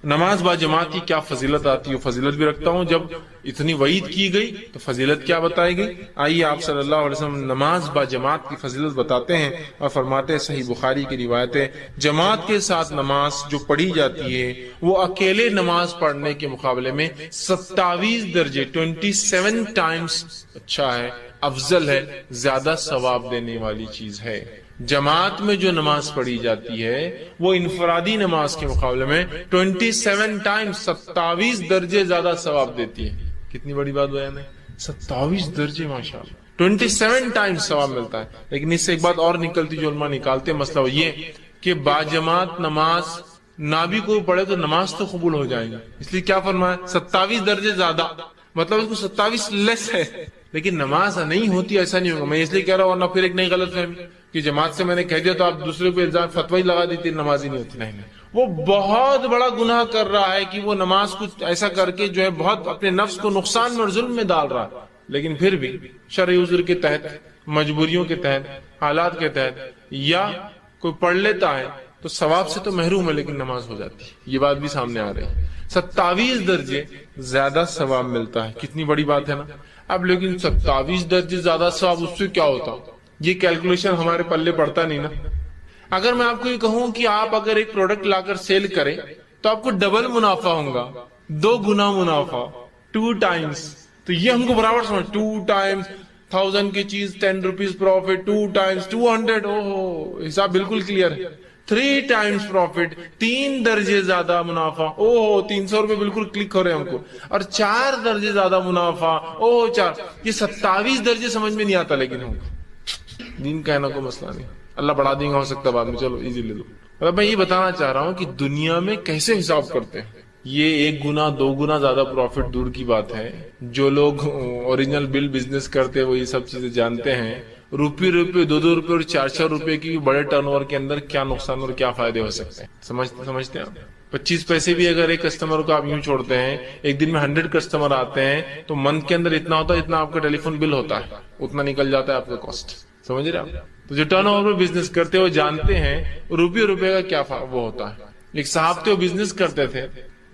A: نماز با جماعت کی کیا فضیلت آتی ہے، فضیلت بھی رکھتا ہوں. جب اتنی وعید کی گئی تو فضیلت کیا بتائی گئی. آئیے آپ صلی اللہ علیہ وسلم نماز با جماعت کی فضیلت بتاتے ہیں اور فرماتے ہیں، صحیح بخاری کی روایت ہے، جماعت کے ساتھ نماز جو پڑھی جاتی ہے وہ اکیلے نماز پڑھنے کے مقابلے میں 27 درجے 27 ٹائمز اچھا ہے، افضل ہے، زیادہ ثواب دینے والی چیز ہے. جماعت میں جو نماز پڑھی جاتی ہے وہ انفرادی نماز کے مقابلے میں 27 ٹائمز 27 درجے زیادہ ثواب دیتی ہے. کتنی بڑی بات بیان ہے، 27 درجے، ماشاءاللہ 27 ٹائمز ثواب ملتا ہے. لیکن اس سے ایک بات اور نکلتی جو علماء نکالتے ہیں، مسئلہ یہ کہ باجماعت نماز نہ بھی کوئی پڑھے تو نماز تو قبول ہو جائے گی. اس لیے کیا فرمایا، 27 درجے زیادہ، مطلب اس کو 27 لیس ہے، لیکن نماز نہیں ہوتی ایسا نہیں ہوگا. میں اس لیے کہہ رہا ہوں، ورنہ پھر ایک نئی غلط فہمی کہ جماعت سے میں نے کہہ دیا تو آپ دوسرے کو الزام فتوی لگا دیتی نماز ہی نہیں ہوتی. نہیں، وہ بہت بڑا گناہ کر رہا ہے کہ وہ نماز کو ایسا کر کے جو ہے بہت اپنے نفس کو نقصان میں اور ظلم میں ڈال رہا ہے. لیکن پھر بھی شرعی عذر کے تحت، مجبوریوں کے تحت، حالات کے تحت، یا کوئی پڑھ لیتا ہے تو ثواب سے تو محروم ہے لیکن نماز ہو جاتی ہے. یہ بات بھی سامنے آ رہی ہے. 27 درجے زیادہ ثواب ملتا ہے. کتنی بڑی بات ہے نا. اب لیکن 27 درجے زیادہ ثواب، اس سے کیا ہوتا، یہ کیلکولیشن ہمارے پلے پڑتا نہیں نا. اگر میں آپ کو یہ کہوں کہ آپ اگر ایک پروڈکٹ لا کر سیل کریں تو آپ کو ڈبل منافع ہوگا، 2 گنا منافع، 2 ٹائمز. تو یہ ہم کو برابر سمجھ، 2 ٹائمز 1000 کی چیز 10 روپیز پروفٹ، 2 ٹائمز 200. اوہ حساب بالکل کلیئر ہے. 3 ٹائمز پروفٹ، 3 درجے زیادہ منافع. اوہ 300 روپے بالکل کلک ہو رہے ہیں ہم کو. اور 4 درجے زیادہ منافع. اوہ 4. یہ 27 درجے سمجھ میں نہیں آتا، لیکن ہم دین کہنا کو مسئلہ نہیں، اللہ بڑھا دیں گا، ہو سکتا ہے بعد میں، چلو ایزی لے لو. میں یہ بتانا چاہ رہا ہوں کہ دنیا میں کیسے حساب کرتے ہیں. یہ 1 گنا 2 گنا زیادہ پروفٹ دور کی بات ہے. جو لوگ اوریجنل بل بزنس کرتے ہیں وہ یہ سب چیزیں جانتے ہیں. روپے 2 روپے اور 4 روپے کی بڑے ٹرن اوور کے اندر کیا نقصان اور کیا فائدے ہو سکتے ہیں. سمجھتے ہیں آپ. 25 پیسے بھی اگر ایک کسٹمر کو آپ یوں چھوڑتے ہیں, ایک دن میں 100 کسٹمر آتے ہیں تو منتھ کے اندر اتنا ہوتا ہے اتنا آپ کا ٹیلی فون بل ہوتا ہے, اتنا نکل جاتا ہے آپ کا کاسٹ. سمجھ رہے آپ. تو جو ٹرن اوور میں بزنس کرتے ہیں وہ جانتے ہیں روپے کا کیا وہ ہوتا ہے. ایک صاحب تھے وہ بزنس کرتے تھے,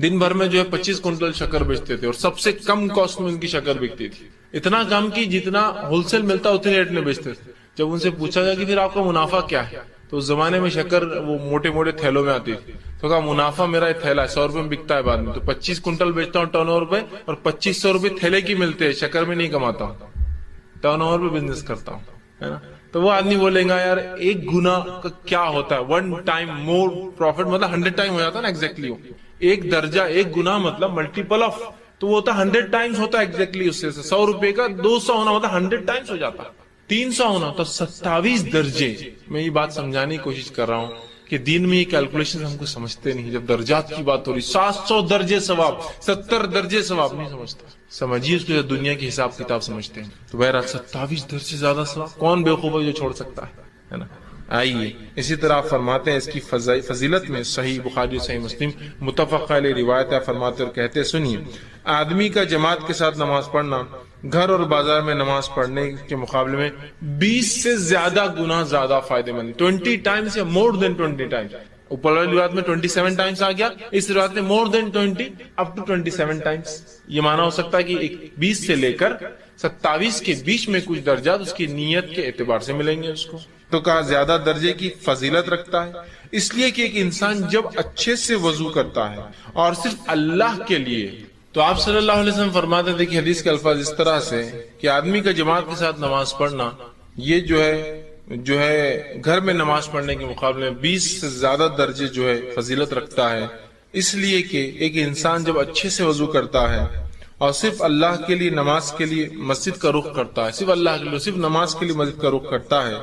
A: دن بھر میں جو ہے 25 کنٹل شکر بیچتے تھے اور سب سے کم کاسٹ میں ان کی شکر بکتی تھی. اتنا کم کی جتنا ہول سیل ملتا اتنے ریٹ میں بیچتے تھے. جب ان سے پوچھا گیا کہ پھر آپ کا منافع کیا ہے, تو اس زمانے میں شکر وہ موٹے موٹے تھیلوں میں آتی تھی, تو کہا منافع میرا یہ تھیلا ہے 100 روپے میں بکتا ہے بعد میں, تو 25 کنٹل بیچتا ہوں ٹرن اوور پہ اور 2500 روپے تھیلے کی ملتے ہیں, شکر میں نہیں کماتا ہوں, ٹرن اوور پہ بزنس کرتا ہوں, ہے نا. تو وہ آدمی بولیں گا یار 1 گنا کا کیا ہوتا ہے, 1 ٹائم مور پروفٹ مطلب 100 ٹائم ہو جاتا ہے نا ایگزیکٹلی. 1 درجہ 1 گنا مطلب ملٹیپل آف, تو وہ ہوتا 100 ٹائمز ہوتا ہے ایگزیکٹلی. اس سے 100 روپے کا 200 ہونا ہوتا 100 ٹائمز ہو جاتا, 300 ہونا ہوتا 27 درجے. میں یہ بات سمجھانے کی کوشش کر رہا ہوں کہ دین میں یہ کیلکولیشن ہم کو سمجھتے نہیں. جب درجات کی بات ہو رہی 700 درجے ثواب 70 درجے ثواب نہیں سمجھتا. سمجھیے اس کو دنیا کی حساب کتاب سمجھتے ہیں. تو بہرحال 27 درجے زیادہ ثواب کون بیوقوف ہے جو چھوڑ سکتا ہے نا. آئیے اسی طرح فرماتے ہیں اس کی فضیلت میں صحیح بخاری صحیح مسلم متفق علیہ روایت ہے. فرماتے اور کہتے سنیے, آدمی کا جماعت کے ساتھ نماز پڑھنا گھر اور بازار میں نماز پڑھنے کے مقابلے میں 20 سے زیادہ گنا زیادہ فائدے مند. 20 ٹائمز یا مور دین 20 ٹائمز. اوپر والی روایت میں 27 ٹائمز آ گیا, اس روایت میں مور دین 20 اپ ٹو 27 ٹائمز. یہ مانا ہو سکتا ہے کہ 20 سے لے کر 27 کے بیچ میں کچھ درجات اس کی نیت کے اعتبار سے ملیں گے اس کو. تو کہا زیادہ درجے کی فضیلت رکھتا ہے اس لیے کہ ایک انسان جب اچھے سے وضو کرتا ہے اور صرف اللہ کے لیے, تو آپ صلی اللہ علیہ وسلم فرماتے تھے کہ حدیث کے الفاظ اس طرح سے کہ آدمی کا جماعت کے ساتھ نماز پڑھنا یہ جو ہے گھر میں نماز پڑھنے کے مقابلے میں 20 سے زیادہ درجے جو ہے فضیلت رکھتا ہے, اس لیے کہ ایک انسان جب اچھے سے وضو کرتا ہے اور صرف اللہ کے لیے نماز کے لیے مسجد کا رخ کرتا ہے, صرف اللہ کے لیے صرف نماز کے لیے مسجد کا رخ کرتا ہے,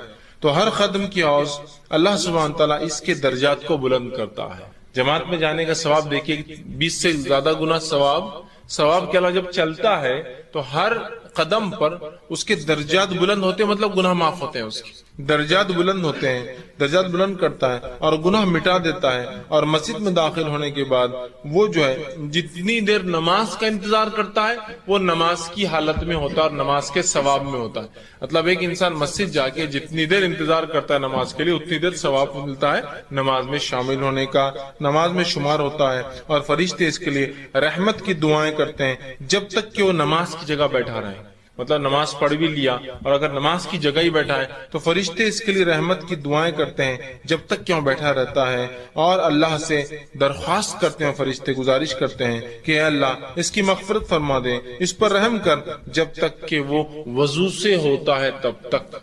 A: تو ہر قدم کی عوض اللہ سبحانہ تعالیٰ اس کے درجات کو بلند کرتا ہے. جماعت میں جانے کا ثواب دیکھیے 20 سے زیادہ گنا ثواب کے علاوہ جب چلتا ہے تو ہر قدم پر اس کے درجات بلند ہوتے ہیں, مطلب گناہ معاف ہوتے ہیں, اس کے درجات بلند ہوتے ہیں, درجات بلند کرتا ہے اور گناہ مٹا دیتا ہے. اور مسجد میں داخل ہونے کے بعد وہ جو ہے جتنی دیر نماز کا انتظار کرتا ہے وہ نماز کی حالت میں ہوتا ہے اور نماز کے ثواب میں ہوتا ہے. مطلب ایک انسان مسجد جا کے جتنی دیر انتظار کرتا ہے نماز کے لیے اتنی دیر ثواب ملتا ہے نماز میں شامل ہونے کا, نماز میں شمار ہوتا ہے. اور فرشتے اس کے لیے رحمت کی دعائیں کرتے ہیں جب تک کہ وہ نماز کی جگہ بیٹھا رہے. مطلب نماز پڑھ بھی لیا اور اگر نماز کی جگہ ہی بیٹھا ہے تو فرشتے اس کے لیے رحمت کی دعائیں کرتے ہیں جب تک کہ وہ بیٹھا رہتا ہے, اور اللہ سے درخواست کرتے ہیں, فرشتے گزارش کرتے ہیں کہ اے اللہ اس کی مغفرت فرما دے, اس پر رحم کر, جب تک کہ وہ وضو سے ہوتا ہے تب تک.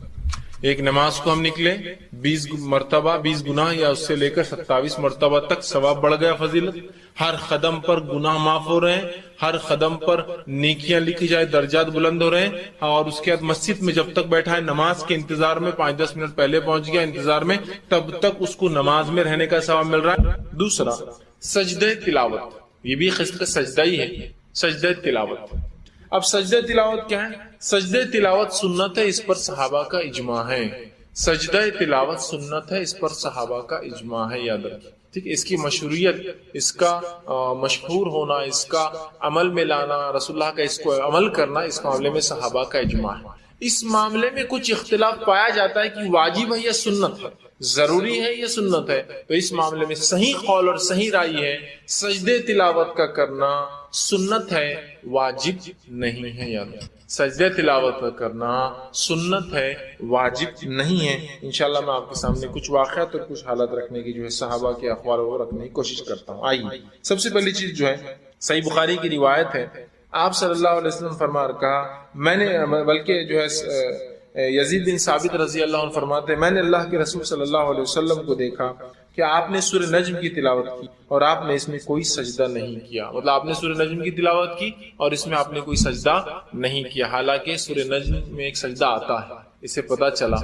A: ایک نماز کو ہم نکلے 20 مرتبہ 20 گناہ یا اس سے لے کر 27 مرتبہ تک ثواب بڑھ گیا, فضیلت. ہر قدم پر گناہ معاف ہو رہے ہیں, ہر قدم پر نیکیاں لکھی جائے, درجات بلند ہو رہے ہیں. اور اس کے بعد مسجد میں جب تک بیٹھا ہے نماز کے انتظار میں 5-10 منٹ پہلے پہنچ گیا انتظار میں, تب تک اس کو نماز میں رہنے کا ثواب مل رہا ہے. دوسرا سجدہ تلاوت, یہ بھی قسم کا سجدہ ہی ہے, سجدہ تلاوت. اب سجدہ تلاوت کیا ہے؟ سجدہ تلاوت سنت ہے, اس پر صحابہ کا اجماع ہے. سجدہ تلاوت سنت ہے, اس پر صحابہ کا اجماع ہے, یاد رکھیں. ٹھیک, اس کی مشروعیت, اس کا مشہور ہونا, اس کا عمل میں لانا, رسول اللہ کا اس کو عمل کرنا, اس معاملے میں صحابہ کا اجماع ہے. اس معاملے میں کچھ اختلاف پایا جاتا ہے کہ واجب ہے یا سنت ہے, ضروری ہے یا سنت ہے. تو اس معاملے میں صحیح قول اور صحیح رائے ہے سجدہ تلاوت کا کرنا سنت ہے, واجب نہیں ہے. یاد سجدہ تلاوت کا کرنا سنت ہے, واجب نہیں ہے. انشاءاللہ میں آپ کے سامنے کچھ واقعات اور کچھ حالات رکھنے کی جو ہے صحابہ کے اقوال وہ رکھنے کی کوشش کرتا ہوں. آئیے سب سے پہلی چیز جو ہے صحیح بخاری کی روایت ہے, آپ صلی اللہ علیہ وسلم فرما کہا, میں نے بلکہ جو ہے یزید بن ثابت رضی اللہ عنہ فرماتے ہیں, میں نے اللہ کے رسول صلی اللہ علیہ وسلم کو دیکھا کہ آپ نے سورہ نجم کی تلاوت کی اور آپ نے اس میں کوئی سجدہ نہیں کیا. مطلب آپ نے سورہ نجم کی تلاوت کی اور اس میں آپ نے کوئی سجدہ نہیں کیا, حالانکہ سورہ نجم میں ایک سجدہ آتا ہے. اس سے پتہ چلا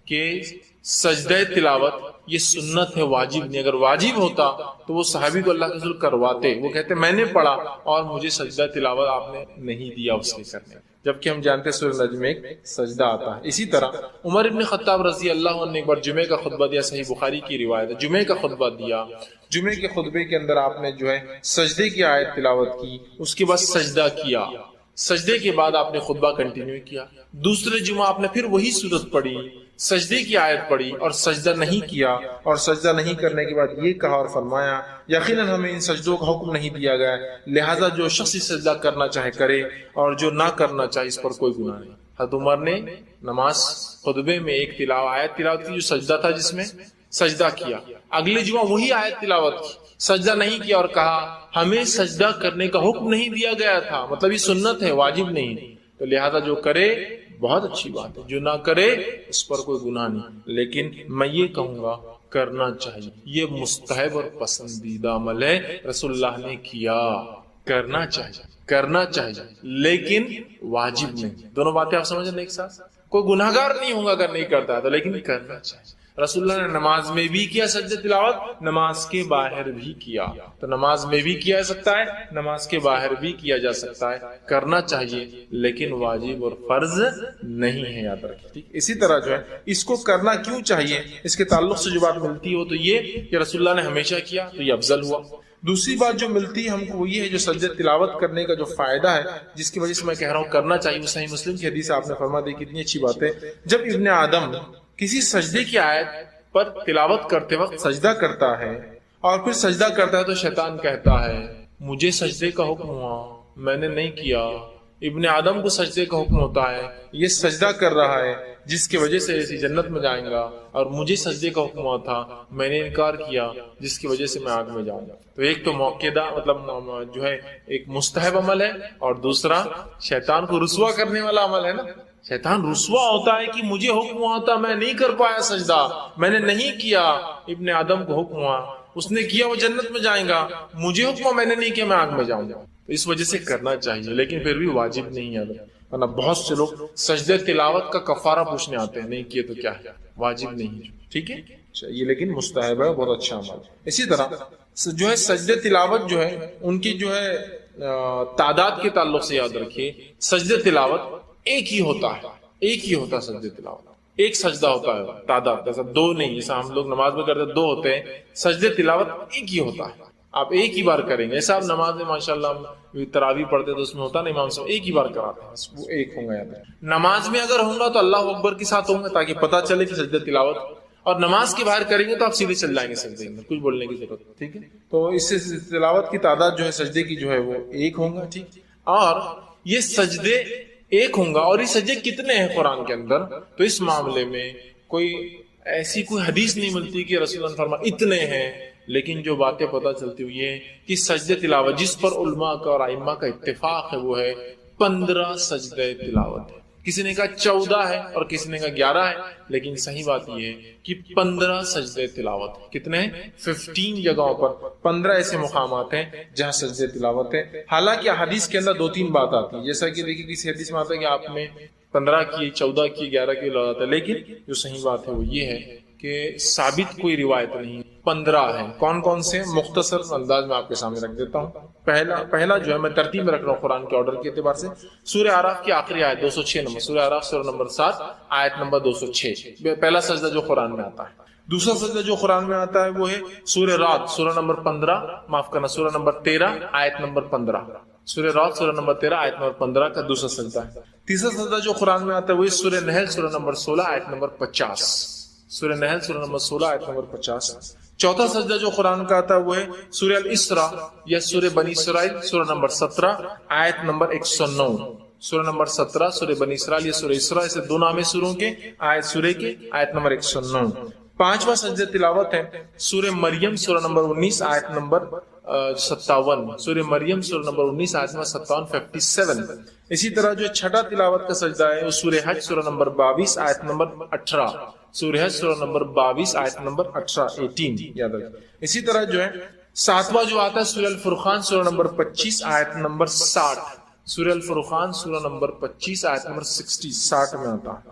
A: کہ سجدہ تلاوت یہ سنت ہے، واجب نہیں. اگر واجب ہوتا تو وہ صحابی کو اللہ کے رسول کرواتے. وہ کہتے میں نے پڑھا اور مجھے سجدہ تلاوت آپ نے نہیں دیا اس کے کرنے، جبکہ ہم جانتے ہیں سورہ نجم میں ایک سجدہ آتا ہے. اسی طرح عمر ابن خطاب رضی اللہ عنہ نے ایک بار جمعے کا خطبہ دیا، صحیح بخاری کی روایت ہے. جمعے کا خطبہ دیا، جمعے کے خطبے کے اندر آپ نے جو ہے سجدے کی آیت تلاوت کی، اس کے بعد سجدہ کیا. سجدے کے بعد آپ نے خطبہ کنٹینیو کیا. دوسرے جمعہ آپ نے پھر وہی سورت پڑھی، سجدے کی آیت پڑھی اور سجدہ نہیں کیا. اور سجدہ نہیں کرنے کے بعد یہ کہا اور فرمایا یقیناً ہمیں ان سجدوں کا حکم نہیں دیا گیا، لہٰذا جو شخص سجدہ کرنا چاہے کرے اور جو نہ کرنا چاہے اس پر کوئی گناہ نہیں. حضرت عمر نے نماز خطبے میں ایک آیت تلاوت کی جو سجدہ تھا، جس میں سجدہ کیا. اگلے جمعہ وہی آیت تلاوت کی، سجدہ نہیں کیا اور کہا ہمیں سجدہ کرنے کا حکم نہیں دیا گیا تھا، مطلب یہ سنت ہے، واجب نہیں. تو لہذا جو کرے بہت اچھی بات ہے، جو نہ کرے اس پر کوئی گناہ نہیں. لیکن میں یہ کہوں گا کرنا چاہیے، یہ مستحب اور پسندیدہ عمل ہے، رسول اللہ نے کیا، کرنا چاہیے لیکن واجب نہیں. دونوں باتیں آپ سمجھ رہے ہیں ایک ساتھ. کوئی گناہگار نہیں ہوگا اگر نہیں کرتا تو، لیکن کرنا چاہیے. رسول اللہ نے نماز میں بھی کیا سجدہ تلاوت، نماز کے باہر بھی کیا. تو نماز میں بھی کیا جا سکتا ہے، نماز کے باہر بھی کیا جا سکتا ہے. کرنا چاہیے لیکن واجب اور فرض نہیں ہے، یاد رکھیں. اسی طرح جو ہے اس کو کرنا کیوں چاہیے، اس کے تعلق سے جو بات ملتی ہو تو یہ کہ رسول اللہ نے ہمیشہ کیا تو یہ افضل ہوا. دوسری بات جو ملتی ہے ہم کو وہ یہ ہے، جو سجدہ تلاوت کرنے کا جو فائدہ ہے جس کی وجہ سے میں کہہ رہا ہوں کرنا چاہیے، وہ صحیح مسلم کی حدیث آپ نے فرما دی. کتنی اچھی بات ہے. جب ابن آدم کسی سجدے کی آیت پر تلاوت کرتے وقت سجدہ کرتا ہے اور پھر سجدہ کرتا ہے تو شیطان کہتا ہے مجھے سجدے کا حکم ہوا، میں نے نہیں کیا. ابن آدم کو سجدے کا حکم ہوتا ہے، یہ سجدہ کر رہا ہے جس کی وجہ سے اسی جنت میں جائیں گا، اور مجھے سجدے کا حکم ہوا تھا، میں نے انکار کیا جس کی وجہ سے میں آگ میں جاؤں گا. تو ایک تو موقعہ مطلب جو ہے ایک مستحب عمل ہے، اور دوسرا شیطان کو رسوا کرنے والا عمل ہے نا. شیطان رسوا ہوتا ہے کہ مجھے حکم ہوا تھا، میں نہیں کر پایا سجدہ، میں نے نہیں کیا. ابن آدم کو حکم ہوا، اس نے کیا، وہ جنت میں جائیں گا، مجھے حکم ہوا، میں نے نہیں کیا، میں آگ میں جاؤں گا. تو اس وجہ سے کرنا چاہیے لیکن پھر بھی واجب نہیں ہے. ورنہ بہت سے لوگ سجدہ تلاوت کا کفارہ پوچھنے آتے ہیں، نہیں کیے تو کیا ہے، واجب نہیں ہے. ٹھیک ہے، یہ لیکن مستحب ہے، بہت اچھا عمل. اسی طرح جو ہے سجدہ تلاوت جو ہے ان کی جو ہے تعداد کے تعلق سے یاد رکھیے، سجدہ تلاوت ایک ہی ہوتا ہے سجدہ تلاوت ایک سجدہ ہوتا ہے، تعداد جیسا دو نہیں، جیسا ہم لوگ نماز میں کرتے دو ہوتے ہیں، سجدہ تلاوت ایک ہی ہوتا ہے. آپ ایک ہی بار کریں گے. ایسا آپ نماز میں ماشاءاللہ تراویح پڑھتے تو اس میں ہوتا نہیں، امام صاحب ایک ہی بار کراتے ہیں، وہ ایک ہوں گا. نماز میں اگر ہوں گا تو اللہ اکبر کے ساتھ ہوں گے تاکہ پتہ چلے کہ سجدہ تلاوت، اور نماز کے باہر کریں گے تو آپ سیدھے چل جائیں گے سجدے میں، کچھ بولنے کی ضرورت. ٹھیک ہے، تو اس سے تلاوت کی تعداد جو ہے سجدے کی جو ہے وہ ایک ہوں گا. ٹھیک، اور یہ سجدے ایک ہوں گا. اور یہ سجدے کتنے ہیں قرآن کے اندر، تو اس معاملے میں کوئی حدیث نہیں ملتی کہ رسول اللہ نے فرمایا اتنے ہیں. لیکن جو باتیں پتہ چلتی ہوئی ہے کہ سجدہ تلاوت جس پر علماء کا اور ائمہ کا اتفاق ہے وہ ہے 15 سجدہ تلاوت ہے. کسی نے کہا 14 ہے اور کسی نے کہا 11 ہے، لیکن صحیح بات یہ ہے کہ 15 سجدے تلاوت ہے. کتنے ہیں؟ 15 جگہوں پر 15 ایسے مقامات ہیں جہاں سجدے تلاوت ہے. حالانکہ حدیث کے اندر 2-3 بات آتی ہیں، جیسا کہ دیکھیے کسی حدیث میں آتا ہے کہ آپ نے 15 کی، 14 کی، 11 کی لگاتا ہے. لیکن جو صحیح بات ہے وہ یہ ہے کہ ثابت کوئی روایت نہیں. 15 ہیں. کون کون سے؟ مختصر انداز میں آپ کے سامنے رکھ دیتا ہوں. پہلا جو ہے میں ترتیب میں رکھ رہا ہوں قرآن کے آرڈر کے اعتبار سے. سورہ اعراف کی آخری آیت 206 نمبر، سورہ اعراف سورہ نمبر 7 آیت نمبر 206، پہلا سجدہ جو قرآن میں آتا ہے. دوسرا سجدہ جو قرآن میں آتا ہے وہ ہے سورہ رعد سورہ نمبر 15، معاف کرنا سورہ نمبر 13 آیت نمبر 15. سورہ رعد سورہ نمبر 13 آیت نمبر 15 کا دوسرا سجدہ ہے. تیسرا سجدہ جو قرآن میں آتا ہے وہ سورہ نحل سورہ نمبر 16 آیت نمبر 50. سورہ نحل سورہ نمبر 16 آیت نمبر 50. چوتھا سجدہ جو قرآن کا آتا ہے وہ ہے سورہ الاسراء یا سورہ بنی اسرائیل سورہ نمبر 17 آیت نمبر 109. سورہ نمبر 17 سورہ بنی اسرائیل یا سورہ اسراء، اسے دو نام سوروں کے آیت سورہ کے آیت نمبر 109. پانچواں سجدہ تلاوت ہے سورہ مریم سورہ نمبر 19 آیت نمبر 57. سورہ مریم سورہ نمبر 19 آیت نمبر 57. اسی طرح جو چھٹا تلاوت کا سجدہ ہے وہ سورہ حج سورہ نمبر 22 آیت نمبر 18. سورہ حج سورہ نمبر 22 آیت نمبر 18 یاد رکھیں. اسی طرح جو ہے ساتواں جو آتا ہے سورہ الفرقان سورہ نمبر 25 آیت نمبر 60. سورہ الفرقان سورہ نمبر 25 آیت نمبر 60 میں آتا ہے.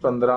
A: 15।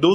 A: 2